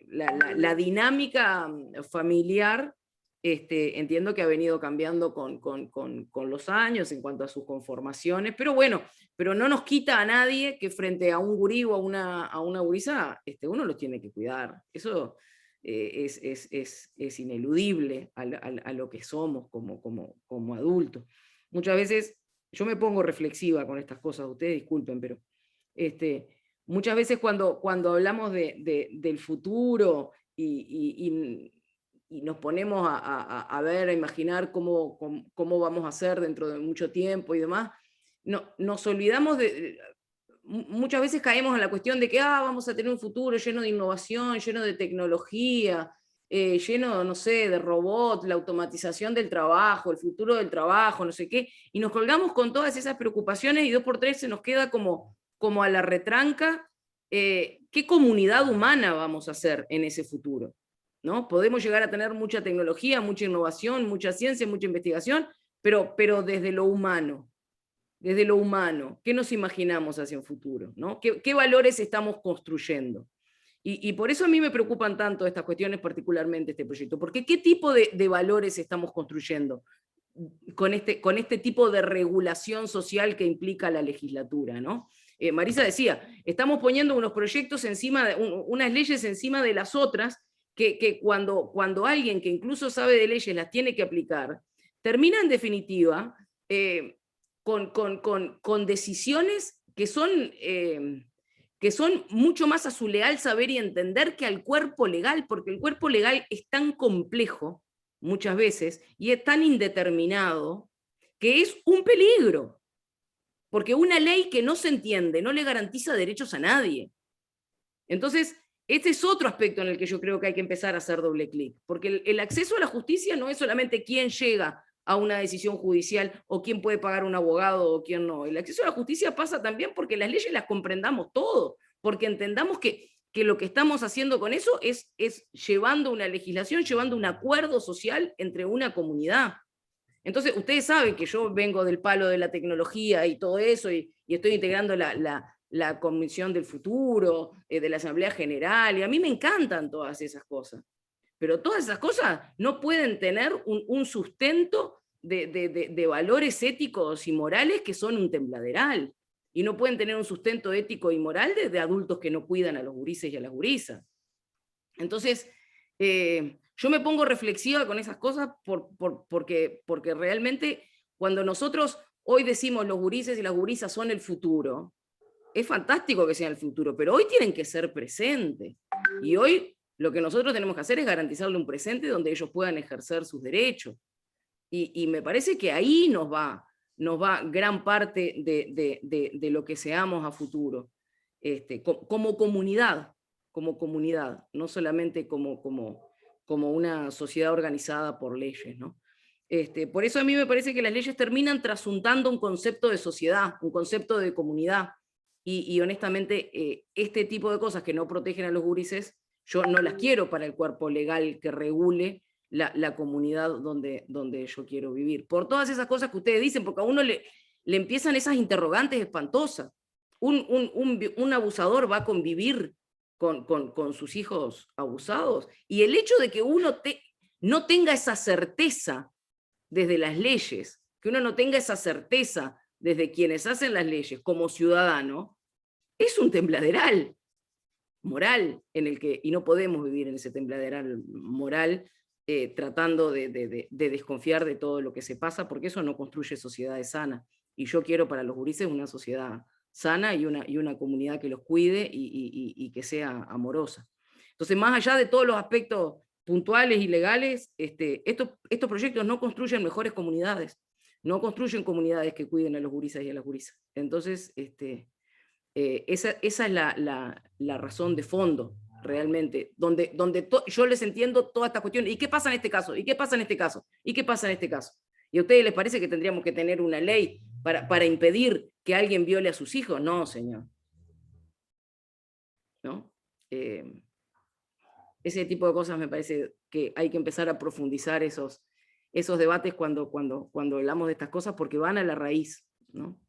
La dinámica familiar, entiendo que ha venido cambiando con los años en cuanto a sus conformaciones, pero bueno, pero no nos quita a nadie que frente a un gurí o a una gurisa, uno los tiene que cuidar. Eso es ineludible a lo que somos como adultos. Muchas veces, yo me pongo reflexiva con estas cosas, ustedes disculpen, pero muchas veces cuando hablamos del futuro y nos ponemos a ver, a imaginar cómo vamos a ser dentro de mucho tiempo y demás, nos olvidamos muchas veces caemos en la cuestión de que vamos a tener un futuro lleno de innovación, lleno de tecnología, lleno, no sé, de robots, la automatización del trabajo, el futuro del trabajo, no sé qué, y nos colgamos con todas esas preocupaciones y 2x3 se nos queda como a la retranca, ¿qué comunidad humana vamos a hacer en ese futuro? ¿No? Podemos llegar a tener mucha tecnología, mucha innovación, mucha ciencia, mucha investigación, pero desde lo humano, ¿qué nos imaginamos hacia un futuro? ¿No? ¿Qué valores estamos construyendo? Y por eso a mí me preocupan tanto estas cuestiones, particularmente este proyecto, porque ¿qué tipo de valores estamos construyendo con este tipo de regulación social que implica la legislatura, ¿no? Marisa decía, estamos poniendo unos proyectos unas leyes encima de las otras, que cuando alguien que incluso sabe de leyes las tiene que aplicar, termina en definitiva con decisiones que son mucho más a su leal saber y entender que al cuerpo legal, porque el cuerpo legal es tan complejo muchas veces y es tan indeterminado que es un peligro, porque una ley que no se entiende no le garantiza derechos a nadie. Entonces, este es otro aspecto en el que yo creo que hay que empezar a hacer doble clic, porque el acceso a la justicia no es solamente quién llega a una decisión judicial o quién puede pagar un abogado o quién no. El acceso a la justicia pasa también porque las leyes las comprendamos todo, porque entendamos que lo que estamos haciendo con eso es llevando una legislación, llevando un acuerdo social entre una comunidad. Entonces, ustedes saben que yo vengo del palo de la tecnología y todo eso, y estoy integrando la Comisión del Futuro, de la Asamblea General, y a mí me encantan todas esas cosas. Pero todas esas cosas no pueden tener un sustento de valores éticos y morales que son un tembladeral. y no pueden tener un sustento ético y moral desde adultos que no cuidan a los gurises y a las gurisas. Entonces, yo me pongo reflexiva con esas cosas porque realmente cuando nosotros hoy decimos los gurises y las gurisas son el futuro, es fantástico que sean el futuro, pero hoy tienen que ser presentes. Y hoy lo que nosotros tenemos que hacer es garantizarle un presente donde ellos puedan ejercer sus derechos. Y me parece que ahí nos va gran parte de lo que seamos a futuro, como comunidad, no solamente como una sociedad organizada por leyes, ¿no? Por eso a mí me parece que las leyes terminan trasuntando un concepto de sociedad, un concepto de comunidad, y honestamente este tipo de cosas que no protegen a los gurises, yo no las quiero para el cuerpo legal que regule la comunidad donde yo quiero vivir. Por todas esas cosas que ustedes dicen, porque a uno le empiezan esas interrogantes espantosas. Un abusador va a convivir con sus hijos abusados, y el hecho de que uno no tenga esa certeza desde las leyes, que uno no tenga esa certeza desde quienes hacen las leyes como ciudadano, es un tembladeral moral y no podemos vivir en ese tembladeral moral tratando de desconfiar de todo lo que se pasa, porque eso no construye sociedades sanas. Y yo quiero para los gurises una sociedad sana y una comunidad que los cuide y que sea amorosa. Entonces, más allá de todos los aspectos puntuales y legales, estos proyectos no construyen mejores comunidades, no construyen comunidades que cuiden a los gurises y a las gurisas. Entonces, esa es la razón de fondo, realmente, donde yo les entiendo toda esta cuestión. ¿Y qué pasa en este caso? ¿Y qué pasa en este caso? ¿Y qué pasa en este caso? ¿Y a ustedes les parece que tendríamos que tener una ley para impedir que alguien viole a sus hijos? No, señor. ¿No? Ese tipo de cosas me parece que hay que empezar a profundizar esos debates cuando hablamos de estas cosas, porque van a la raíz, ¿no?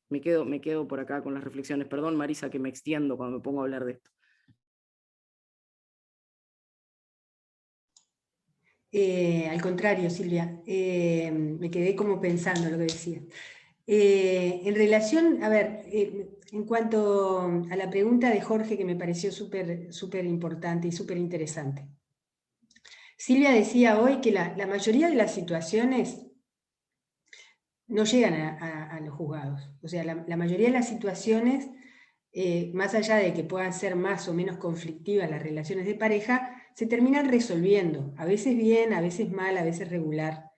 Me quedo por acá con las reflexiones. Perdón, Marisa, que me extiendo cuando me pongo a hablar de esto. Al contrario, Silvia, me quedé como pensando lo que decía. En relación, a ver, en cuanto a la pregunta de Jorge, que me pareció súper importante y súper interesante. Silvia decía hoy que la mayoría de las situaciones no llegan a los juzgados. O sea, la mayoría de las situaciones, más allá de que puedan ser más o menos conflictivas las relaciones de pareja, se terminan resolviendo, a veces bien, a veces mal, a veces regular,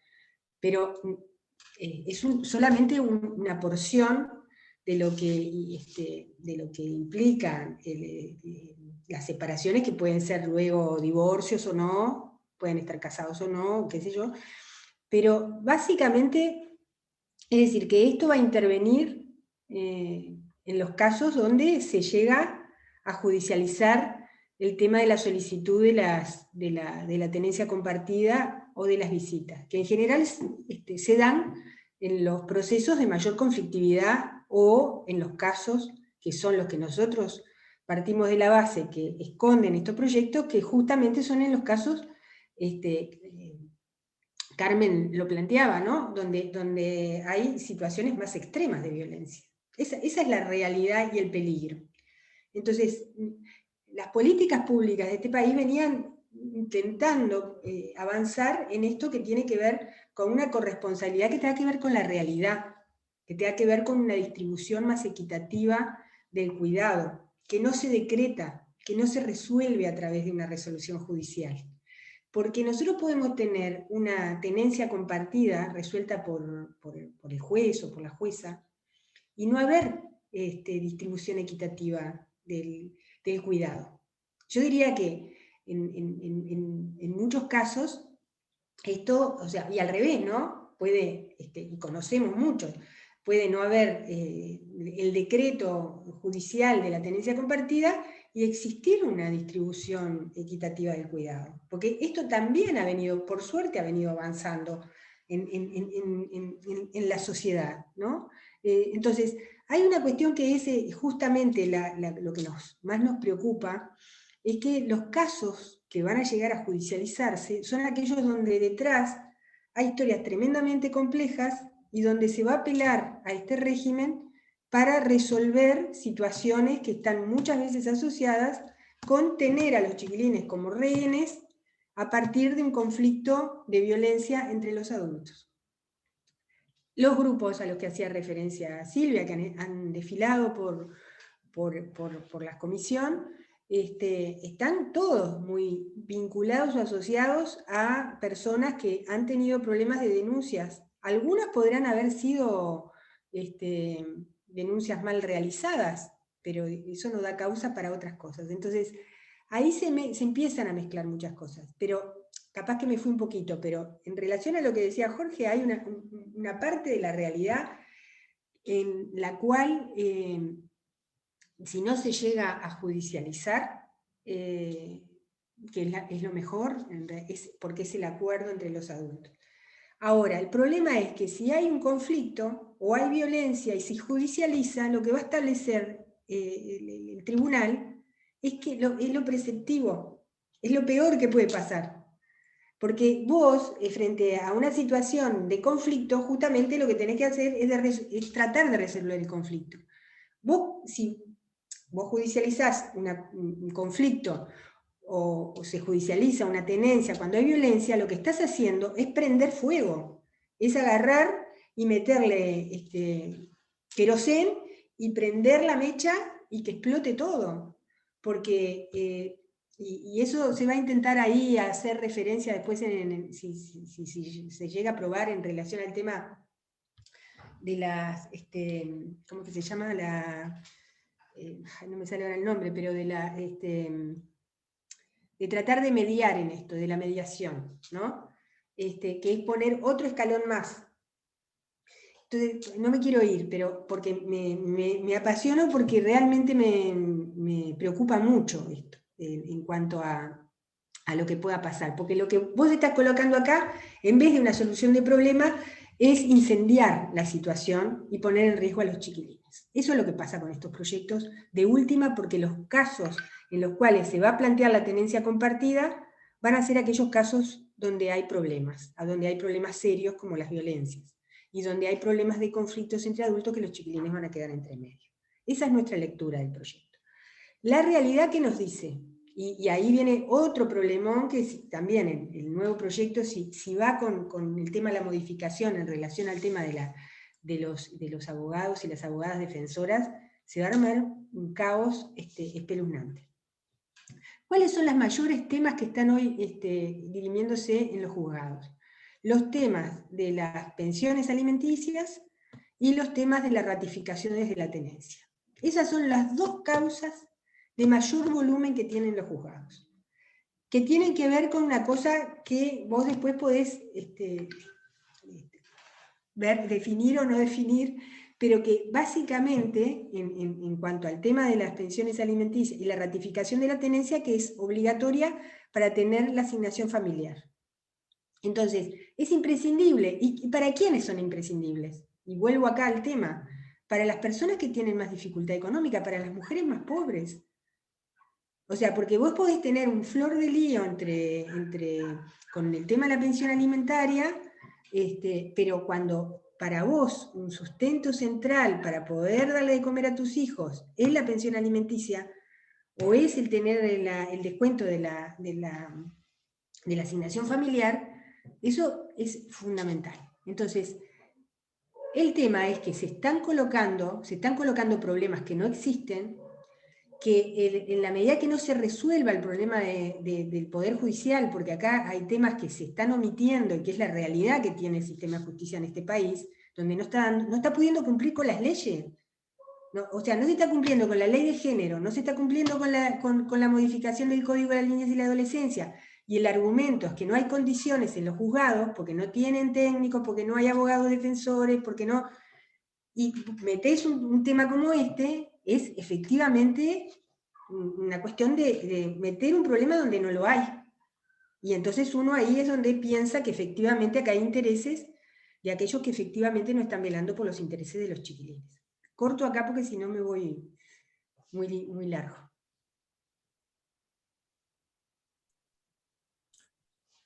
pero es solamente una porción de lo que implican las separaciones, que pueden ser luego divorcios o no, pueden estar casados o no, qué sé yo, pero básicamente es decir, que esto va a intervenir en los casos donde se llega a judicializar el tema de la solicitud de la tenencia compartida o de las visitas, que en general se dan en los procesos de mayor conflictividad o en los casos que son los que nosotros partimos de la base que esconden estos proyectos, que justamente son en los casos, Carmen lo planteaba, ¿no? Donde hay situaciones más extremas de violencia. Esa es la realidad y el peligro. Entonces, las políticas públicas de este país venían intentando avanzar en esto que tiene que ver con una corresponsabilidad que tenga que ver con la realidad, que tenga que ver con una distribución más equitativa del cuidado, que no se decreta, que no se resuelve a través de una resolución judicial. Porque nosotros podemos tener una tenencia compartida resuelta por el juez o por la jueza y no haber distribución equitativa del cuidado. Yo diría que en muchos casos esto, o sea, y al revés, ¿no? Puede, y conocemos muchos, puede no haber el decreto judicial de la tenencia compartida y existir una distribución equitativa del cuidado. Porque esto también ha venido, por suerte, ha venido avanzando en la sociedad, ¿no? Entonces, hay una cuestión que es justamente lo que más nos preocupa, es que los casos que van a llegar a judicializarse son aquellos donde detrás hay historias tremendamente complejas y donde se va a apelar a este régimen para resolver situaciones que están muchas veces asociadas con tener a los chiquilines como rehenes a partir de un conflicto de violencia entre los adultos. Los grupos a los que hacía referencia Silvia, que han desfilado por la comisión, están todos muy vinculados o asociados a personas que han tenido problemas de denuncias. Algunas podrán haber sido denuncias mal realizadas, pero eso no da causa para otras cosas. Entonces, ahí se empiezan a mezclar muchas cosas, pero capaz que me fui un poquito, pero en relación a lo que decía Jorge, hay una parte de la realidad en la cual, si no se llega a judicializar, que es lo mejor, porque es el acuerdo entre los adultos. Ahora, el problema es que si hay un conflicto o hay violencia y se judicializa, lo que va a establecer el tribunal es que es lo preceptivo, es lo peor que puede pasar. Porque vos, frente a una situación de conflicto, justamente lo que tenés que hacer es tratar de resolver el conflicto. Si vos judicializás un conflicto o se judicializa una tenencia cuando hay violencia, lo que estás haciendo es prender fuego, es agarrar y meterle querosén y prender la mecha y que explote todo, porque y eso se va a intentar ahí hacer referencia después si se llega a aprobar en relación al tema de las, ¿cómo que se llama? No me sale ahora el nombre, pero de tratar de mediar en esto, de la mediación, ¿no? Que es poner otro escalón más. Entonces, no me quiero ir, pero porque me apasiono, porque realmente me preocupa mucho esto, en cuanto a lo que pueda pasar, porque lo que vos estás colocando acá, en vez de una solución de problema, es incendiar la situación y poner en riesgo a los chiquilines. Eso es lo que pasa con estos proyectos, de última, porque los casos en los cuales se va a plantear la tenencia compartida van a ser aquellos casos donde hay problemas, a donde hay problemas serios como las violencias, y donde hay problemas de conflictos entre adultos que los chiquilines van a quedar entre medio. Esa es nuestra lectura del proyecto. La realidad que nos dice, y ahí viene otro problemón, que también el nuevo proyecto, si va con el tema de la modificación en relación al tema de los abogados y las abogadas defensoras, se va a armar un caos espeluznante. ¿Cuáles son los mayores temas que están hoy dirimiéndose en los juzgados? Los temas de las pensiones alimenticias y los temas de las ratificaciones de la tenencia. Esas son las dos causas de mayor volumen que tienen los juzgados, que tienen que ver con una cosa que vos después podés definir o no definir, pero que básicamente, en cuanto al tema de las pensiones alimenticias y la ratificación de la tenencia, que es obligatoria para tener la asignación familiar. Entonces, es imprescindible. ¿Y para quiénes son imprescindibles? Y vuelvo acá al tema. Para las personas que tienen más dificultad económica, para las mujeres más pobres. O sea, porque vos podés tener un flor de lío con el tema de la pensión alimentaria, pero cuando para vos un sustento central para poder darle de comer a tus hijos es la pensión alimenticia, o es el tener el descuento de la asignación familiar, eso es fundamental. Entonces, el tema es que se están colocando problemas que no existen, que en la medida que no se resuelva el problema del Poder Judicial, porque acá hay temas que se están omitiendo, y que es la realidad que tiene el sistema de justicia en este país, donde no está pudiendo cumplir con las leyes. No, o sea, no se está cumpliendo con la ley de género, no se está cumpliendo con la modificación del Código de las Niñas y la Adolescencia, y el argumento es que no hay condiciones en los juzgados, porque no tienen técnicos, porque no hay abogados defensores, porque no... Y metés un tema como este, es efectivamente una cuestión de meter un problema donde no lo hay. Y entonces uno ahí es donde piensa que efectivamente acá hay intereses de aquellos que efectivamente no están velando por los intereses de los chiquilines. Corto acá porque si no me voy muy largo.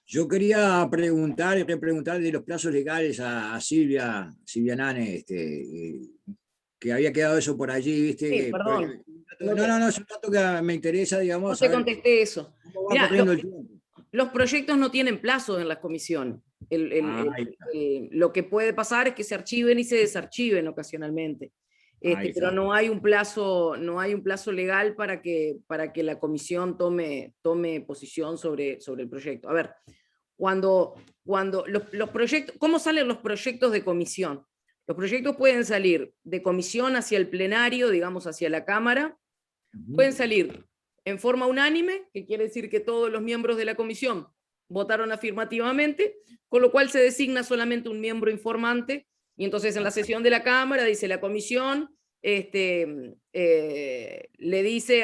Yo quería preguntar de los plazos legales a Silvia Nane, que había quedado eso por allí, ¿viste? Sí, perdón. No, es un dato que me interesa, digamos. No te contesté eso. ¿Cómo va Mirá, corriendo el tiempo? los proyectos no tienen plazo en las comisiones. Lo que puede pasar es que se archiven y se desarchiven ocasionalmente. Pero no hay un plazo legal para que la comisión tome posición sobre el proyecto. A ver, cuando los proyectos, ¿cómo salen los proyectos de comisión? Los proyectos pueden salir de comisión hacia el plenario, digamos hacia la Cámara, pueden salir en forma unánime, que quiere decir que todos los miembros de la comisión votaron afirmativamente, con lo cual se designa solamente un miembro informante, y entonces en la sesión de la Cámara dice la comisión, le dice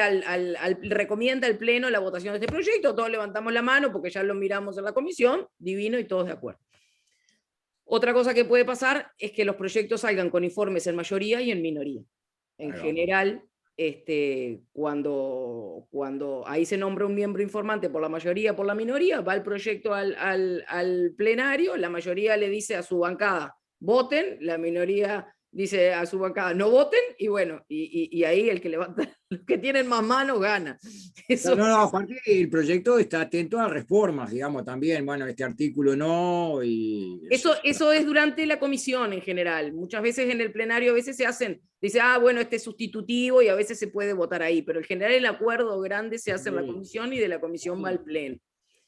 recomienda al Pleno la votación de este proyecto, todos levantamos la mano porque ya lo miramos en la comisión, divino y todos de acuerdo. Otra cosa que puede pasar es que los proyectos salgan con informes en mayoría y en minoría. En general, cuando ahí se nombra un miembro informante por la mayoría, por la minoría, va el proyecto al plenario, la mayoría le dice a su bancada, voten, la minoría dice a su bancada, no voten, y bueno, y ahí el que levanta, los que tienen más manos gana. Eso... No, aparte el proyecto está atento a reformas, digamos, también, bueno, este artículo no, y... Eso es durante la comisión en general. Muchas veces en el plenario a veces se hacen, dice, bueno, este es sustitutivo, y a veces se puede votar ahí, pero en general el acuerdo grande se hace en la comisión, y de la comisión va al pleno.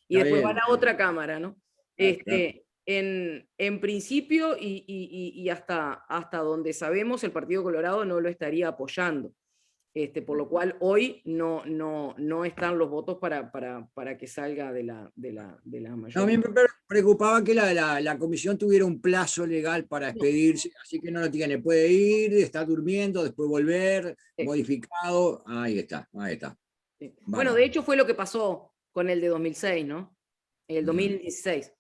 Y está después bien. va a la otra cámara, ¿no? Claro. En principio, y hasta donde sabemos, el Partido Colorado no lo estaría apoyando. Por lo cual hoy no están los votos para que salga de la mayoría. No, a mí me preocupaba que la comisión tuviera un plazo legal para expedirse, así que no lo tiene. Puede ir, estar durmiendo, después volver, modificado. Ahí está. Sí. Bueno, de hecho fue lo que pasó con el de 2006, ¿no? El 2016.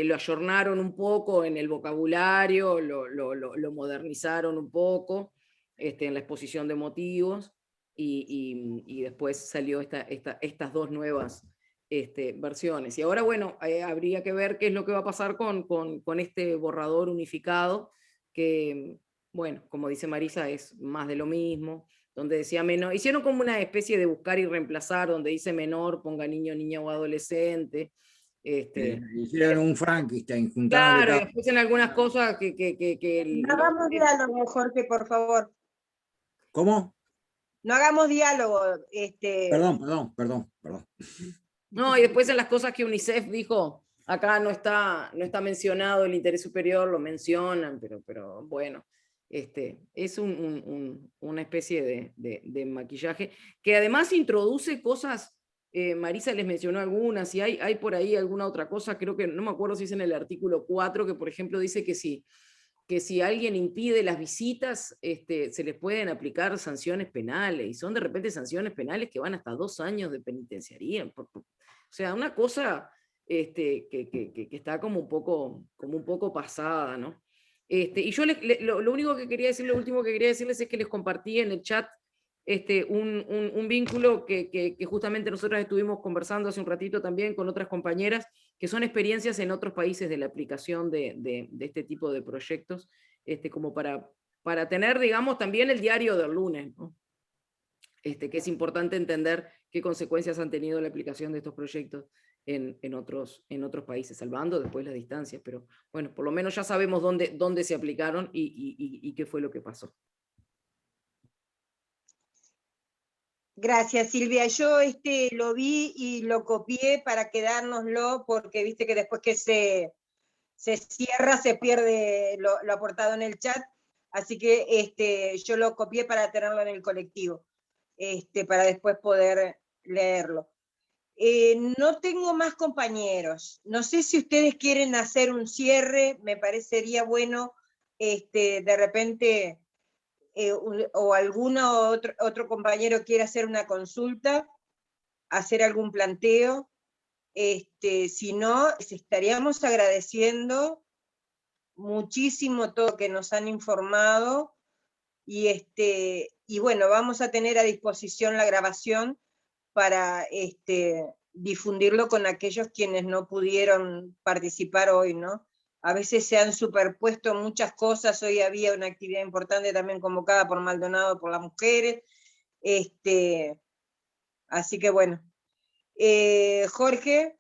Lo ayornaron un poco en el vocabulario, lo modernizaron un poco en la exposición de motivos, y después salió estas dos nuevas versiones. Y ahora, bueno, habría que ver qué es lo que va a pasar con este borrador unificado, que, bueno, como dice Marisa, es más de lo mismo, donde decía menor, hicieron como una especie de buscar y reemplazar, donde dice menor, ponga niño, niña o adolescente. Hicieron un Frankenstein, Claro, y después en algunas cosas que no hagamos diálogo, Jorge, por favor. ¿Cómo? No hagamos diálogo. Perdón. No, y después en las cosas que UNICEF dijo, acá no está mencionado el interés superior, lo mencionan, pero bueno, es una especie de maquillaje que además introduce cosas. Marisa les mencionó algunas, y hay por ahí alguna otra cosa, creo que, no me acuerdo si es en el artículo 4, que por ejemplo dice que si alguien impide las visitas, se les pueden aplicar sanciones penales, y son de repente sanciones penales que van hasta 2 años de penitenciaría. O sea, una cosa que está como un poco pasada, ¿no? Y yo lo único que quería decir, lo último que quería decirles es que les compartí en el chat un vínculo que justamente nosotras estuvimos conversando hace un ratito también con otras compañeras, que son experiencias en otros países de la aplicación de este tipo de proyectos, como para tener, digamos, también el diario del lunes, ¿no? Que es importante entender qué consecuencias han tenido la aplicación de estos proyectos en otros países, salvando después las distancias, pero bueno, por lo menos ya sabemos dónde se aplicaron y qué fue lo que pasó. Gracias, Silvia. Yo lo vi y lo copié para quedárnoslo, porque viste que después que se cierra se pierde lo aportado en el chat, así que yo lo copié para tenerlo en el colectivo, para después poder leerlo. No tengo más compañeros. No sé si ustedes quieren hacer un cierre, me parecería bueno, de repente... o alguno otro compañero quiere hacer una consulta, hacer algún planteo, si no, les estaríamos agradeciendo muchísimo todo lo que nos han informado, y bueno, vamos a tener a disposición la grabación para difundirlo con aquellos quienes no pudieron participar hoy, ¿no? a veces se han superpuesto muchas cosas. Hoy había una actividad importante también convocada por Maldonado por las mujeres. Así que bueno. Jorge.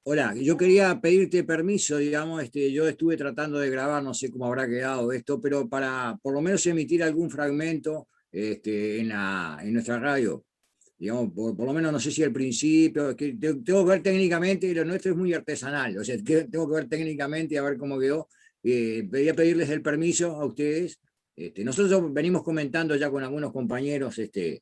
Hola, yo quería pedirte permiso, digamos, yo estuve tratando de grabar, no sé cómo habrá quedado esto, pero para por lo menos emitir algún fragmento en nuestra radio. Digamos, por lo menos no sé si al principio, es que tengo que ver técnicamente, lo nuestro es muy artesanal, o sea, tengo que ver técnicamente a ver cómo quedó. Quería pedirles el permiso a ustedes. Nosotros venimos comentando ya con algunos compañeros este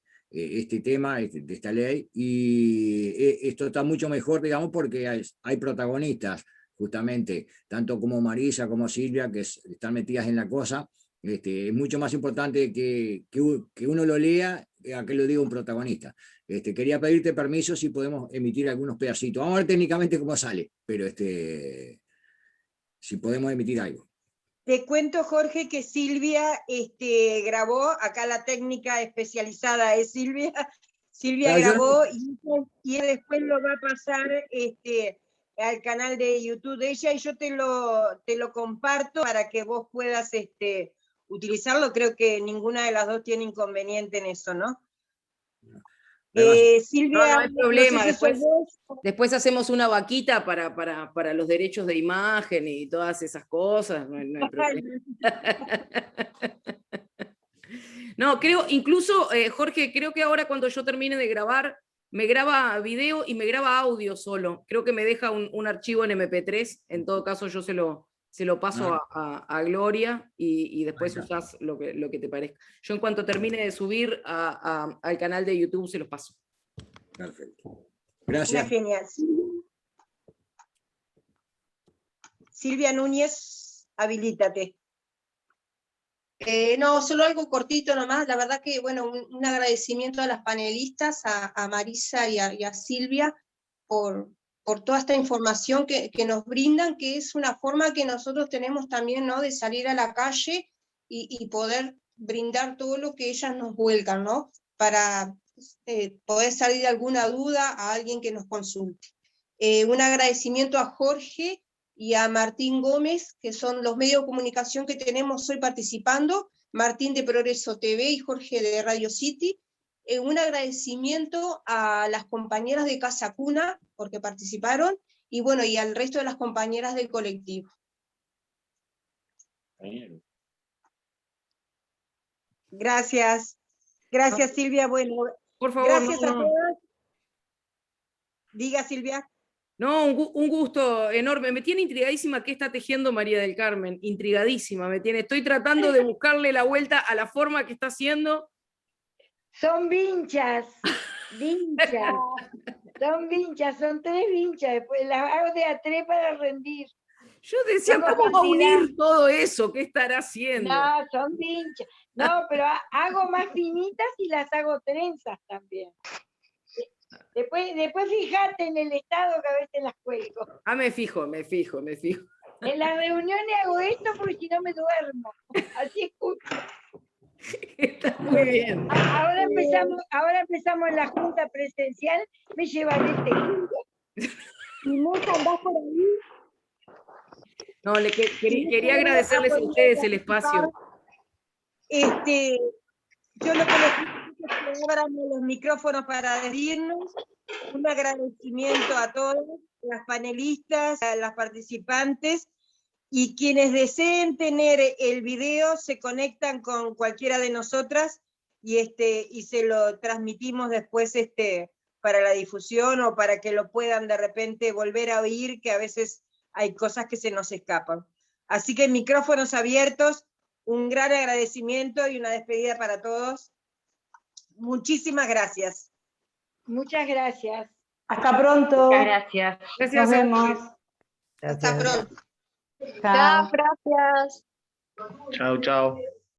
tema de esta ley, y esto está mucho mejor, digamos, porque hay protagonistas, justamente, tanto como Marisa como Silvia, que están metidas en la cosa. Es mucho más importante que uno lo lea a que lo diga un protagonista. Quería pedirte permiso si podemos emitir algunos pedacitos. Vamos a ver técnicamente cómo sale, pero si podemos emitir algo. Te cuento, Jorge, que Silvia grabó, acá la técnica especializada es Silvia. Silvia grabó y después lo va a pasar al canal de YouTube de ella, y yo te lo comparto para que vos puedas utilizarlo. Creo que ninguna de las dos tiene inconveniente en eso, ¿no? Silvia, no hay problema, no sé si después hacemos una vaquita para los derechos de imagen y todas esas cosas, no hay problema. No, creo, incluso, Jorge, creo que ahora cuando yo termine de grabar, me graba video y me graba audio solo. Creo que me deja un archivo en MP3, en todo caso yo se lo paso a Gloria, y después usás lo que te parezca. Yo en cuanto termine de subir al canal de YouTube se los paso. Perfecto. Gracias. Una genial. Silvia Núñez, habilítate. No, solo algo cortito nomás. La verdad que, bueno, un agradecimiento a las panelistas, a Marisa y a Silvia, por toda esta información que nos brindan, que es una forma que nosotros tenemos también, ¿no?, de salir a la calle y poder brindar todo lo que ellas nos vuelcan, ¿no?, para poder salir de alguna duda a alguien que nos consulte. Un agradecimiento a Jorge y a Martín Gómez, que son los medios de comunicación que tenemos hoy participando, Martín de Progreso TV y Jorge de Radio City. Un agradecimiento a las compañeras de Casa Cuna, porque participaron, y bueno, y al resto de las compañeras del colectivo. Gracias. Gracias, Silvia. Bueno, por favor, gracias a todas. Diga, Silvia. No, un gusto enorme. Me tiene intrigadísima qué está tejiendo María del Carmen. Intrigadísima me tiene. Estoy tratando de buscarle la vuelta a la forma que está haciendo. Son vinchas. Vinchas. Son vinchas, son 3 vinchas. Después las hago de a 3 para rendir. Yo decía, ¿cómo va a unir todo eso? ¿Qué estará haciendo? No, son vinchas. No, pero hago más finitas y las hago trenzas también. Después fíjate en el estado que a veces las cuelgo. Me fijo. En las reuniones hago esto porque si no me duermo. Así escucho. Está muy bien. Ahora empezamos la junta presencial, me llevaré el tejido. ¿Y no andás por ahí? No, quería agradecerles a ustedes el espacio. Yo lo que les pido es que abran los micrófonos para despedirnos. Un agradecimiento a todos, las panelistas, a las participantes, y quienes deseen tener el video se conectan con cualquiera de nosotras y se lo transmitimos después para la difusión, o para que lo puedan de repente volver a oír, que a veces hay cosas que se nos escapan. Así que micrófonos abiertos, un gran agradecimiento y una despedida para todos. Muchísimas gracias. Muchas gracias. Hasta pronto. Muchas gracias. Gracias. Nos vemos. Hasta pronto. Chao. Gracias. Chao, chao.